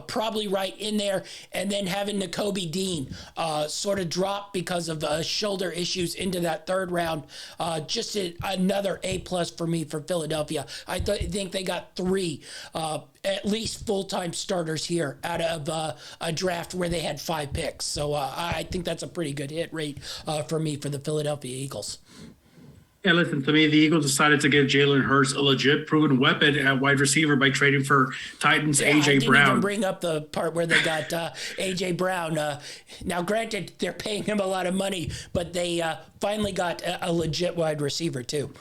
probably right in there. And then having Nakobe Dean sort of drop because of shoulder issues into that third round. Just another A+ for me for Philadelphia. I think they got 3 at least full-time starters here out of a draft where they had 5 picks. So I think that's a pretty good hit rate for me for the Philadelphia Eagles. Yeah, listen, to me, the Eagles decided to give Jalen Hurts a legit proven weapon at wide receiver by trading for Titans Yeah, I A.J. didn't even Brown. bring up the part where they got AJ Brown. Now, granted, they're paying him a lot of money, but they finally got a legit wide receiver too.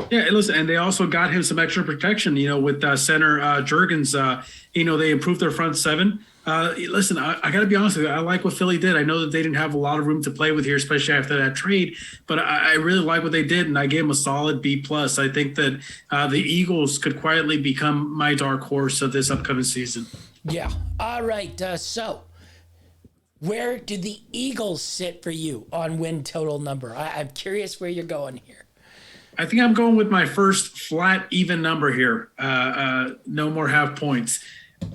Yeah, and listen, and they also got him some extra protection, with center Jurgens. They improved their front seven. Listen, I got to be honest with you. I like what Philly did. I know that they didn't have a lot of room to play with here, especially after that trade, but I really like what they did, and I gave them a solid B+. I think that the Eagles could quietly become my dark horse of this upcoming season. Yeah. All right. So, where do the Eagles sit for you on win total number? I'm curious where you're going here. I think I'm going with my first flat even number here. No more half points.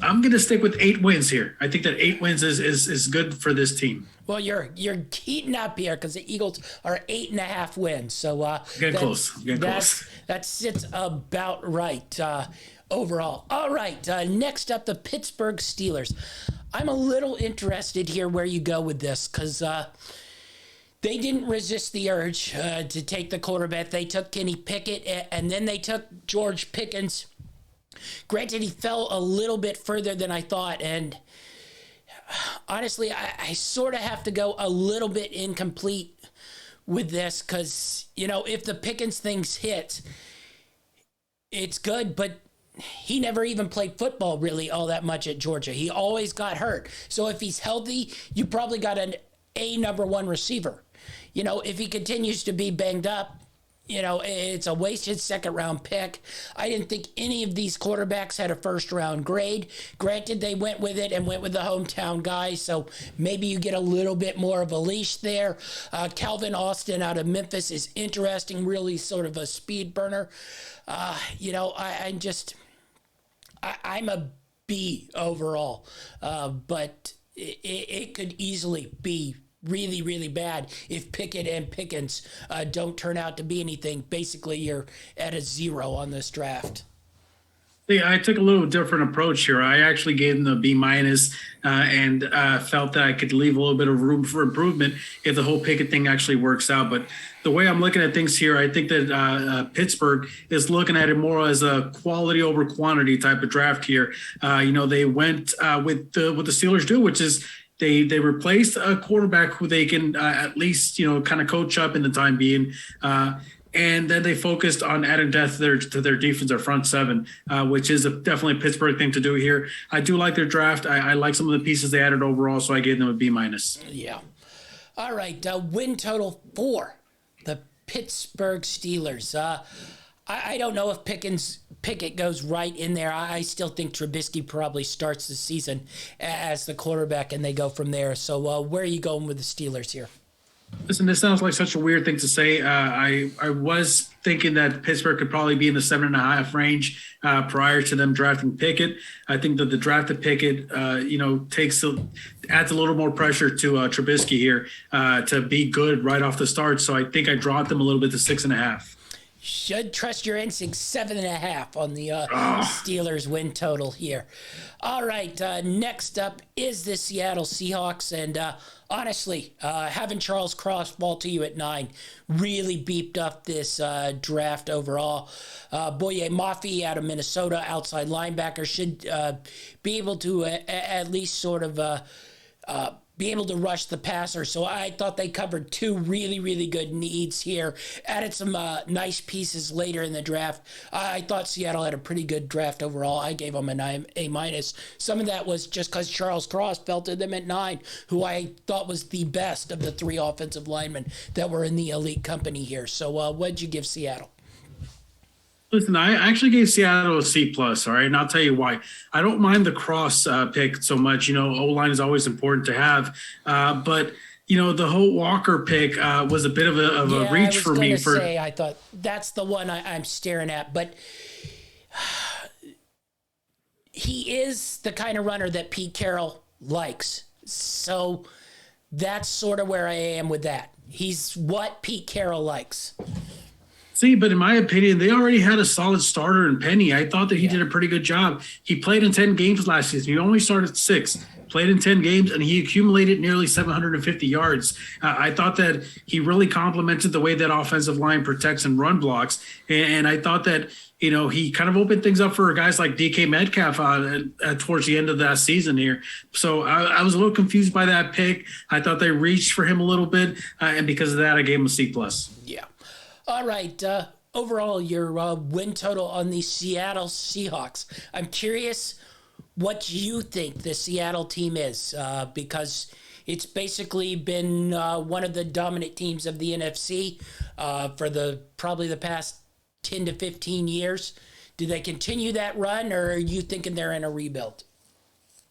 I'm going to stick with 8 wins here. I think that 8 wins is good for this team. Well, you're heating up here because the Eagles are 8.5 wins. So Getting close. That sits about right overall. All right. Next up, the Pittsburgh Steelers. I'm a little interested here where you go with this because they didn't resist the urge to take the quarterback. They took Kenny Pickett and then they took George Pickens. Granted, he fell a little bit further than I thought, and honestly, I sort of have to go a little bit incomplete with this because, if the Pickens things hit, it's good, but he never even played football really all that much at Georgia. He always got hurt. So if he's healthy, you probably got a number one receiver. If he continues to be banged up, it's a wasted second-round pick. I didn't think any of these quarterbacks had a first-round grade. Granted, they went with it and went with the hometown guy, so maybe you get a little bit more of a leash there. Calvin Austin out of Memphis is interesting, really sort of a speed burner. I'm a B overall, but it could easily be really, really bad if Pickett and Pickens don't turn out to be anything. Basically, you're at a 0 on this draft. See, I took a little different approach here. I actually gave them the B- and felt that I could leave a little bit of room for improvement if the whole Pickett thing actually works out. But the way I'm looking at things here, I think that Pittsburgh is looking at it more as a quality over quantity type of draft here. They went with what the Steelers do, which is they replaced a quarterback who they can at least, kind of coach up in the time being. And then they focused on adding depth to their defense, their front seven, which is definitely a Pittsburgh thing to do here. I do like their draft. I like some of the pieces they added overall, so I gave them a B-. Yeah. All right. Win total 4. The Pittsburgh Steelers. I don't know if Pickett goes right in there. I still think Trubisky probably starts the season as the quarterback, and they go from there. So where are you going with the Steelers here? Listen, this sounds like such a weird thing to say. I was thinking that Pittsburgh could probably be in the 7.5 range prior to them drafting Pickett. I think that the draft of Pickett, adds a little more pressure to Trubisky here to be good right off the start. So I think I dropped them a little bit to 6.5. Should trust your instincts. 7.5 on the Steelers win total here. All right, next up is the Seattle Seahawks, and honestly, having Charles Cross fall to you at 9 really beeped up this draft overall. Boye Mafe out of Minnesota, outside linebacker, should be able to at least sort of be able to rush the passer. So I thought they covered 2 really, really good needs here. Added some nice pieces later in the draft. I thought Seattle had a pretty good draft overall. I gave them an A-. Some of that was just because Charles Cross fell to them at 9, who I thought was the best of the 3 offensive linemen that were in the elite company here. So what'd you give Seattle? Listen, I actually gave Seattle a C+, all right? And I'll tell you why. I don't mind the Cross pick so much. O-line is always important to have. But, the whole Walker pick was a bit of a reach for me. I thought that's the one I'm staring at. But he is the kind of runner that Pete Carroll likes. So that's sort of where I am with that. He's what Pete Carroll likes. See, but in my opinion, they already had a solid starter in Penny. I thought that he did a pretty good job. He played in 10 games last season. He only started 6. played in 10 games, and he accumulated nearly 750 yards. I thought that he really complemented the way that offensive line protects and run blocks. And I thought that, he kind of opened things up for guys like DK Metcalf towards the end of that season here. So I was a little confused by that pick. I thought they reached for him a little bit. And because of that, I gave him a C+. Yeah. All right. Overall, your win total on the Seattle Seahawks. I'm curious what you think the Seattle team is, because it's basically been one of the dominant teams of the NFC for probably the past 10 to 15 years. Do they continue that run, or are you thinking they're in a rebuild?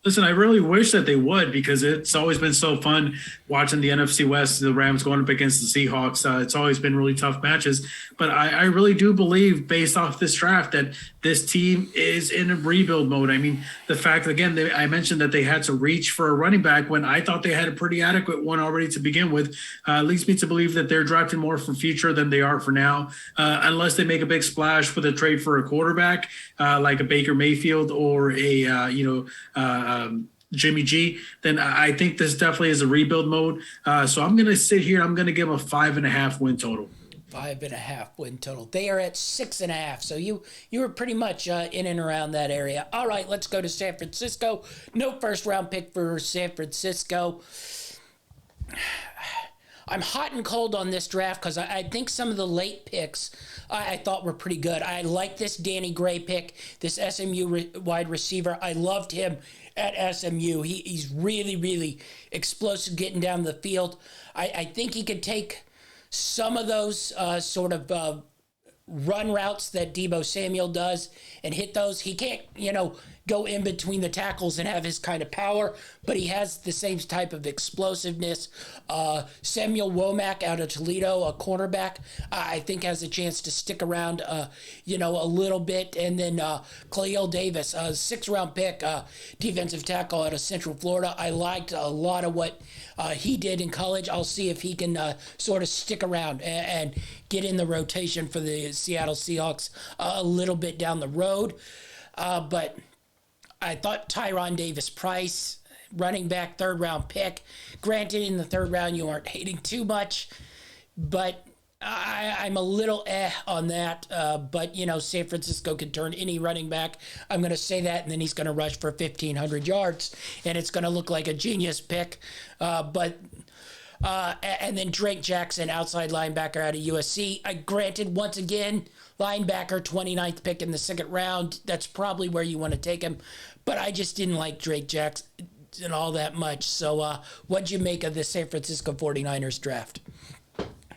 Listen, I really wish that they would, because it's always been so fun watching the NFC West, the Rams going up against the Seahawks. It's always been really tough matches. But I really do believe, based off this draft, that this team is in a rebuild mode. I mean, the fact, again, I mentioned that they had to reach for a running back when I thought they had a pretty adequate one already to begin with, leads me to believe that they're drafting more for future than they are for now, unless they make a big splash with a trade for a quarterback, like a Baker Mayfield or Jimmy G, then I think this definitely is a rebuild mode. So I'm going to sit here. I'm going to give them a 5.5 win total. 5.5 win total. They are at 6.5. So you were pretty much in and around that area. All right, let's go to San Francisco. No first round pick for San Francisco. I'm hot and cold on this draft because I think some of the late picks I thought were pretty good. I like this Danny Gray pick, this SMU wide receiver. I loved him at SMU. He's really, really explosive getting down the field. I think he could take some of those sort of run routes that Deebo Samuel does and hit those. He can't, go in between the tackles and have his kind of power, but he has the same type of explosiveness. Samuel Womack out of Toledo, a cornerback, I think has a chance to stick around, a little bit. And then Khalil Davis, a 6th-round pick, defensive tackle out of Central Florida. I liked a lot of what he did in college. I'll see if he can sort of stick around and get in the rotation for the Seattle Seahawks a little bit down the road. But I thought Tyron Davis-Price, running back, 3rd-round pick. Granted, in the 3rd round, you aren't hating too much, but I'm a little on that. But, San Francisco can turn any running back. I'm going to say that, and then he's going to rush for 1,500 yards, and it's going to look like a genius pick. And then Drake Jackson, outside linebacker out of USC. Granted, once again, linebacker, 29th pick in the 2nd round. That's probably where you want to take him. But I just didn't like Drake Jackson all that much. So what'd you make of the San Francisco 49ers draft?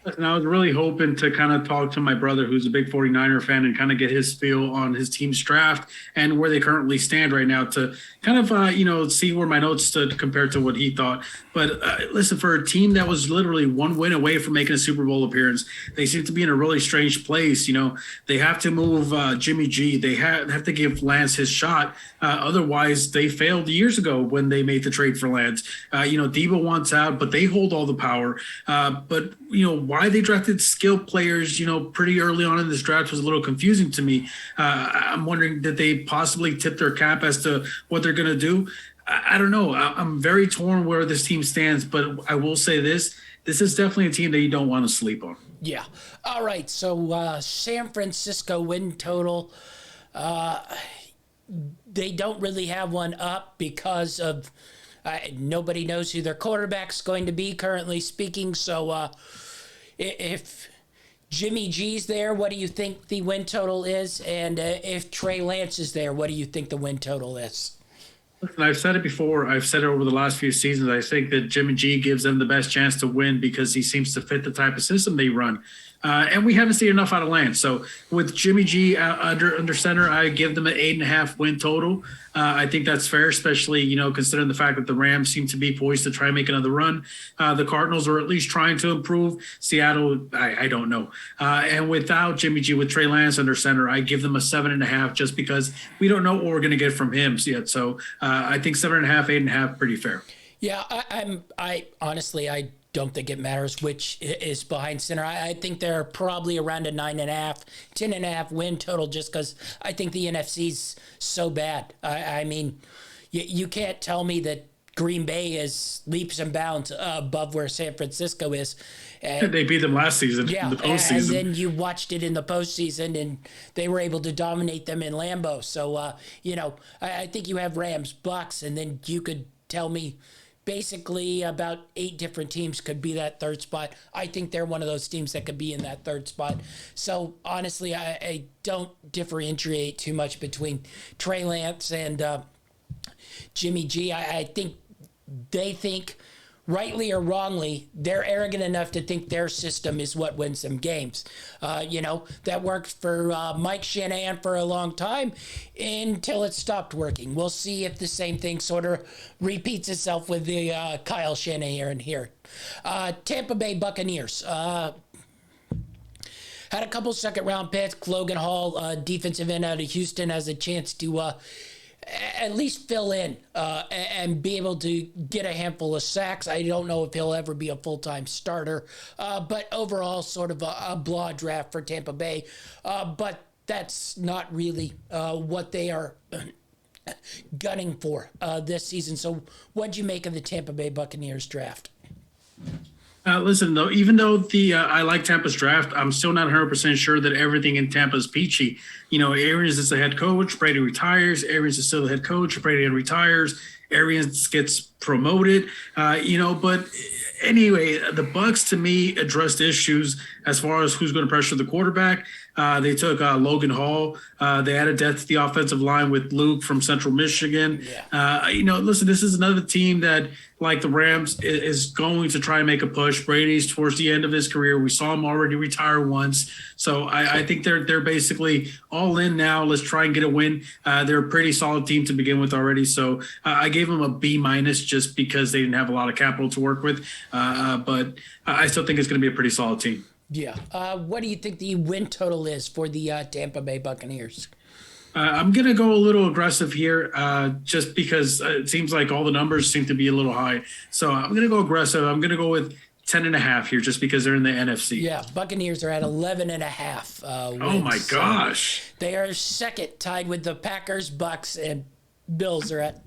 And I was really hoping to kind of talk to my brother, who's a big 49er fan, and kind of get his feel on his team's draft and where they currently stand right now to kind of, see where my notes stood compared to what he thought. But listen, for a team that was literally one win away from making a Super Bowl appearance, they seem to be in a really strange place. They have to move Jimmy G. They have to give Lance his shot. Otherwise, they failed years ago when they made the trade for Lance. Deebo wants out, but they hold all the power. But why they drafted skilled players, pretty early on in this draft was a little confusing to me. I'm wondering, did they possibly tip their cap as to what they're going to do? I don't know. I'm very torn where this team stands, but I will say this is definitely a team that you don't want to sleep on. Yeah. All right. So San Francisco win total, they don't really have one up because of nobody knows who their quarterback's going to be, currently speaking. So if Jimmy G's there, what do you think the win total is? And if Trey Lance is there, what do you think the win total is? Listen, I've said it before. I've said it over the last few seasons. I think that Jimmy G gives them the best chance to win because he seems to fit the type of system they run. And we haven't seen enough out of Lance. So with Jimmy G under center, I give them an 8.5 win total. I think that's fair, especially, considering the fact that the Rams seem to be poised to try and make another run. The Cardinals are at least trying to improve. Seattle, I don't know. And without Jimmy G, with Trey Lance under center, I give them a 7.5 just because we don't know what we're going to get from him yet. So I think 7.5, 8.5, pretty fair. Yeah, I honestly, I don't think it matters which is behind center. I think they're probably around a 9.5, 10.5 win total just because I think the NFC's so bad. I mean, you can't tell me that Green Bay is leaps and bounds above where San Francisco is. And They beat them last season in the and postseason. then you watched it in the postseason, and they were able to dominate them in Lambeau. So, I think you have Rams, Bucks, and then you could tell me basically about 8 different teams could be that third spot. I think they're one of those teams that could be in that third spot. So, honestly, I don't differentiate too much between Trey Lance and Jimmy G. I think they think, rightly or wrongly, they're arrogant enough to think their system is what wins them games. That worked for Mike Shanahan for a long time until it stopped working. We'll see if the same thing sort of repeats itself with the Kyle Shanahan here. Tampa Bay Buccaneers. Had a couple second-round picks. Logan Hall, defensive end out of Houston, has a chance to at least fill in and be able to get a handful of sacks. I don't know if he'll ever be a full-time starter, but overall sort of a blah draft for Tampa Bay. But that's not really what they are gunning for this season. So what'd you make of the Tampa Bay Buccaneers draft? Listen, though, even though I like Tampa's draft, I'm still not 100% sure that everything in Tampa is peachy. Arians is the head coach. Brady retires. Arians is still the head coach. Brady retires. Arians gets promoted. But anyway, the Bucs to me addressed issues as far as who's going to pressure the quarterback. They took Logan Hall. They added depth to the offensive line with Luke from Central Michigan. Yeah. Listen, this is another team that, like the Rams, is going to try and make a push. Brady's towards the end of his career. We saw him already retire once. So I think they're basically all in now. Let's try and get a win. They're a pretty solid team to begin with already. So I gave them a B- just because they didn't have a lot of capital to work with. But I still think it's going to be a pretty solid team. Yeah. What do you think the win total is for the Tampa Bay Buccaneers? I'm going to go a little aggressive here just because it seems like all the numbers seem to be a little high. So I'm going to go aggressive. I'm going to go with 10.5 here just because they're in the NFC. Yeah, Buccaneers are at 11.5 wins. Oh, my gosh. They are second, tied with the Packers, Bucks, and Bills are at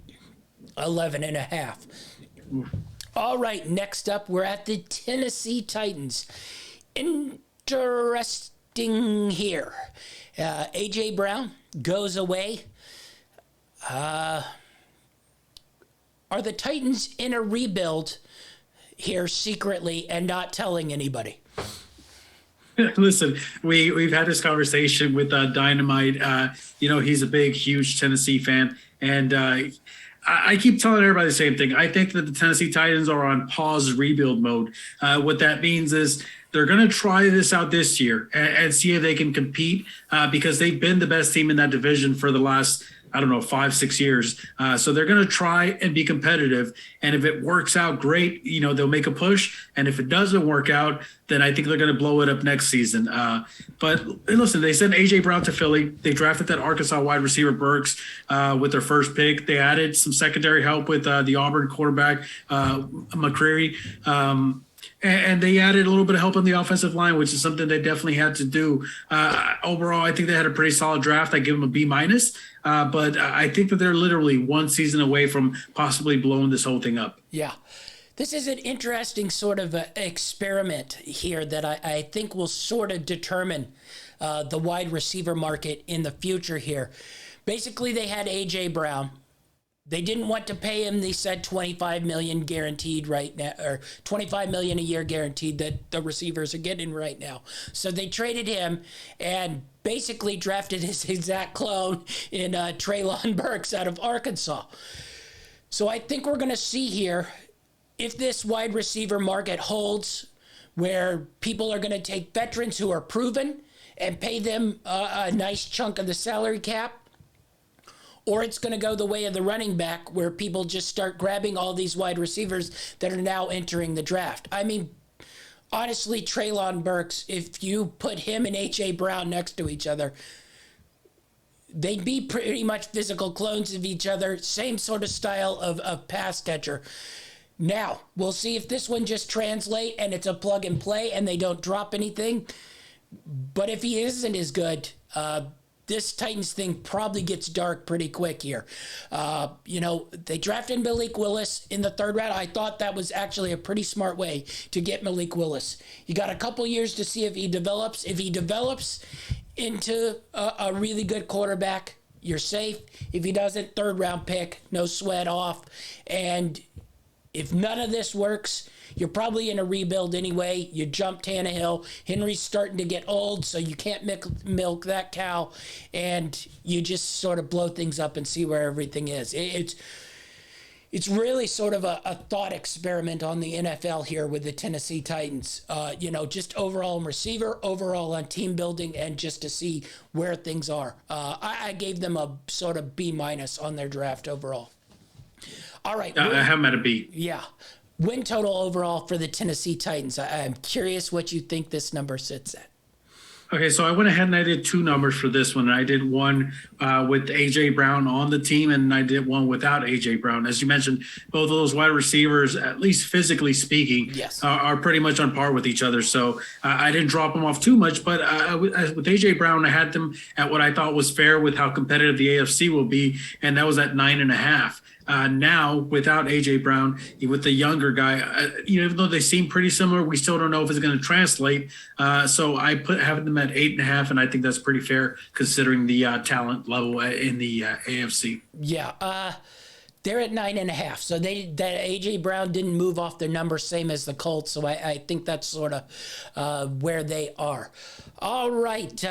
11.5. All right, next up, we're at the Tennessee Titans. Interesting here. A.J. Brown goes away. Are the Titans in a rebuild here secretly and not telling anybody? Listen, we've had this conversation with Dynamite. He's a big, huge Tennessee fan. And I keep telling everybody the same thing. I think that the Tennessee Titans are on pause rebuild mode. What that means is they're going to try this out this year and see if they can compete because they've been the best team in that division for the last, 5-6 years. So they're going to try and be competitive. And if it works out great, they'll make a push. And if it doesn't work out, then I think they're going to blow it up next season. But listen, they sent A.J. Brown to Philly. They drafted that Arkansas wide receiver Burks with their first pick. They added some secondary help with the Auburn quarterback, McCreary. And they added a little bit of help on the offensive line, which is something they definitely had to do. Overall, I think they had a pretty solid draft. I give them a B-. But I think that they're literally one season away from possibly blowing this whole thing up. Yeah. This is an interesting sort of experiment here that I think will sort of determine the wide receiver market in the future here. Basically, they had A.J. Brown. They didn't want to pay him. They said $25 million guaranteed right now, or $25 million a year guaranteed that the receivers are getting right now. So they traded him and basically drafted his exact clone in Treylon Burks out of Arkansas. So I think we're going to see here if this wide receiver market holds, where people are going to take veterans who are proven and pay them a nice chunk of the salary cap. Or it's going to go the way of the running back, where people just start grabbing all these wide receivers that are now entering the draft. I mean, honestly, Treylon Burks, if you put him and A.J. Brown next to each other, they'd be pretty much physical clones of each other, same sort of style of pass catcher. Now, we'll see if this one just translates and it's a plug and play and they don't drop anything. But if he isn't as good, this Titans thing probably gets dark pretty quick here. They drafted Malik Willis in the 3rd round. I thought that was actually a pretty smart way to get Malik Willis. You got a couple years to see if he develops. If he develops into a really good quarterback, you're safe. If he doesn't, 3rd round pick, no sweat off. And if none of this works, you're probably in a rebuild anyway. You jump Tannehill. Henry's starting to get old, so you can't milk that cow. And you just sort of blow things up and see where everything is. It's really sort of a thought experiment on the NFL here with the Tennessee Titans. Just overall on receiver, overall on team building, and just to see where things are. I gave them a sort of B- on their draft overall. All right. I have them at a B. Yeah. Win total overall for the Tennessee Titans. I'm curious what you think this number sits at. Okay, so I went ahead and I did 2 numbers for this one. I did one with A.J. Brown on the team, and I did one without A.J. Brown. As you mentioned, both of those wide receivers, at least physically speaking, yes, are pretty much on par with each other. So I didn't drop them off too much, but with A.J. Brown, I had them at what I thought was fair with how competitive the AFC will be, and that was at 9.5. Now, without A.J. Brown, with the younger guy, even though they seem pretty similar, we still don't know if it's going to translate. So I have them at 8.5, and I think that's pretty fair considering the talent level in the AFC. Yeah, they're at 9.5. So that A.J. Brown didn't move off their number, same as the Colts. So I think that's sort of where they are. All right.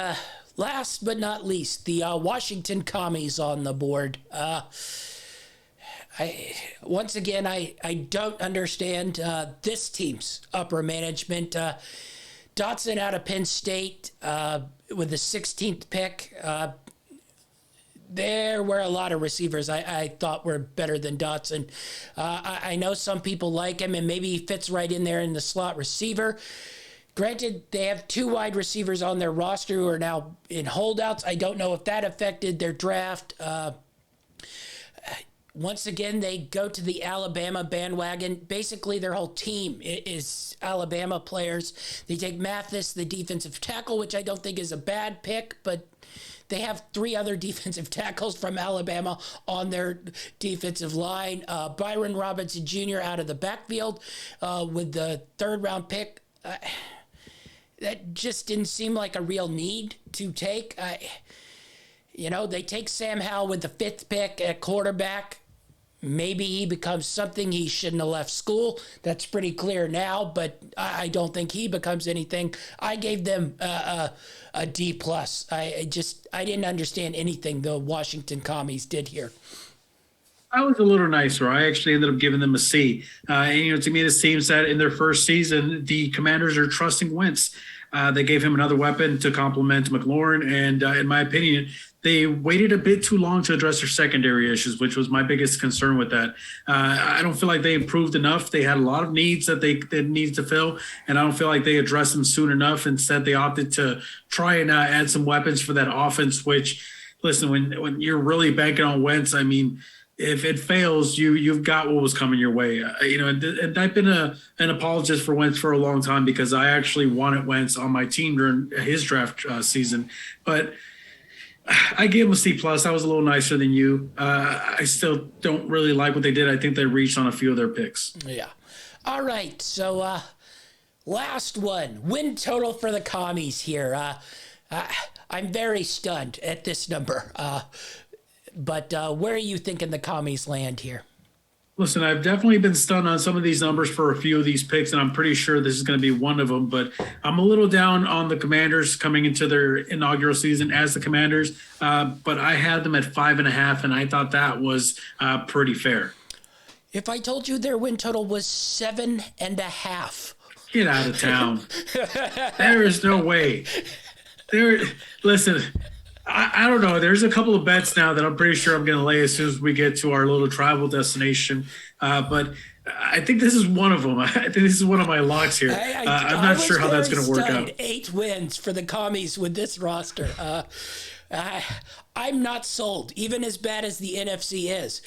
Last but not least, the Washington Commies on the board. Once again, I don't understand this team's upper management. Dotson out of Penn State with the 16th pick. There were a lot of receivers I thought were better than Dotson. I know some people like him, and maybe he fits right in there in the slot receiver. Granted, they have 2 wide receivers on their roster who are now in holdouts. I don't know if that affected their draft. Once again, they go to the Alabama bandwagon. Basically, their whole team is Alabama players. They take Mathis, the defensive tackle, which I don't think is a bad pick, but they have 3 other defensive tackles from Alabama on their defensive line. Byron Robinson Jr. out of the backfield with the 3rd round pick. That just didn't seem like a real need to take. They take Sam Howell with the 5th pick at quarterback. Maybe he becomes something. He shouldn't have left school. That's pretty clear now, but I don't think he becomes anything. I gave them a D+. I didn't understand anything the Washington Commies did here. I was a little nicer. I actually ended up giving them a C. To me, this seems that in their first season, the Commanders are trusting Wentz. They gave him another weapon to complement McLaurin, and in my opinion, they waited a bit too long to address their secondary issues, which was my biggest concern with that. I don't feel like they improved enough. They had a lot of needs that they needed to fill, and I don't feel like they addressed them soon enough. Instead, they opted to try and add some weapons for that offense, which, listen, when you're really banking on Wentz, I mean, if it fails, you've got what was coming your way. And I've been an apologist for Wentz for a long time because I actually wanted Wentz on my team during his draft season. But I gave him a C+. I was a little nicer than you. I still don't really like what they did. I think they reached on a few of their picks. Yeah. All right. So last one. Win total for the Commies here. I'm very stunned at this number. But where are you thinking the Commies land here? Listen, I've definitely been stunned on some of these numbers for a few of these picks, and I'm pretty sure this is going to be one of them. But I'm a little down on the Commanders coming into their inaugural season as the Commanders. But I had them at 5.5, and I thought that was pretty fair. If I told you their win total was 7.5. Get out of town. There is no way. Listen, I don't know. There's a couple of bets now that I'm pretty sure I'm going to lay as soon as we get to our little travel destination. But I think this is one of them. I think this is one of my locks here. I'm not sure how that's going to work out. 8 wins for the Commies with this roster. I'm not sold, even as bad as the NFC is.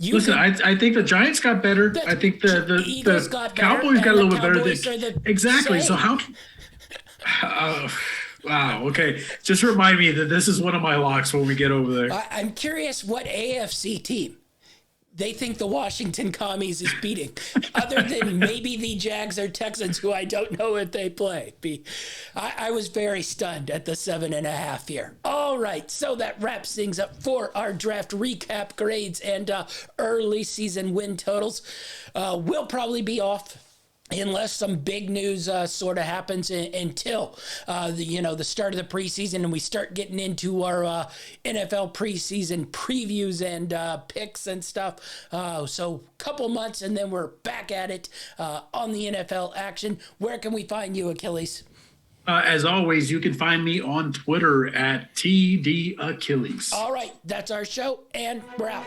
I think the Giants got better. I think the Cowboys got a little bit better. Exactly. So how Wow. Okay. Just remind me that this is one of my locks when we get over there. I'm curious what AFC team they think the Washington Commies is beating, other than maybe the Jags or Texans, who I don't know if they play. I was very stunned at the 7.5 here. All right, so that wraps things up for our draft recap, grades, and early season win totals. We'll probably be off unless some big news sort of happens until the start of the preseason and we start getting into our NFL preseason previews and picks and stuff. So a couple months and then we're back at it on the NFL action. Where can we find you, Achilles? As always, you can find me on Twitter at TD Achilles. All right, that's our show, and we're out.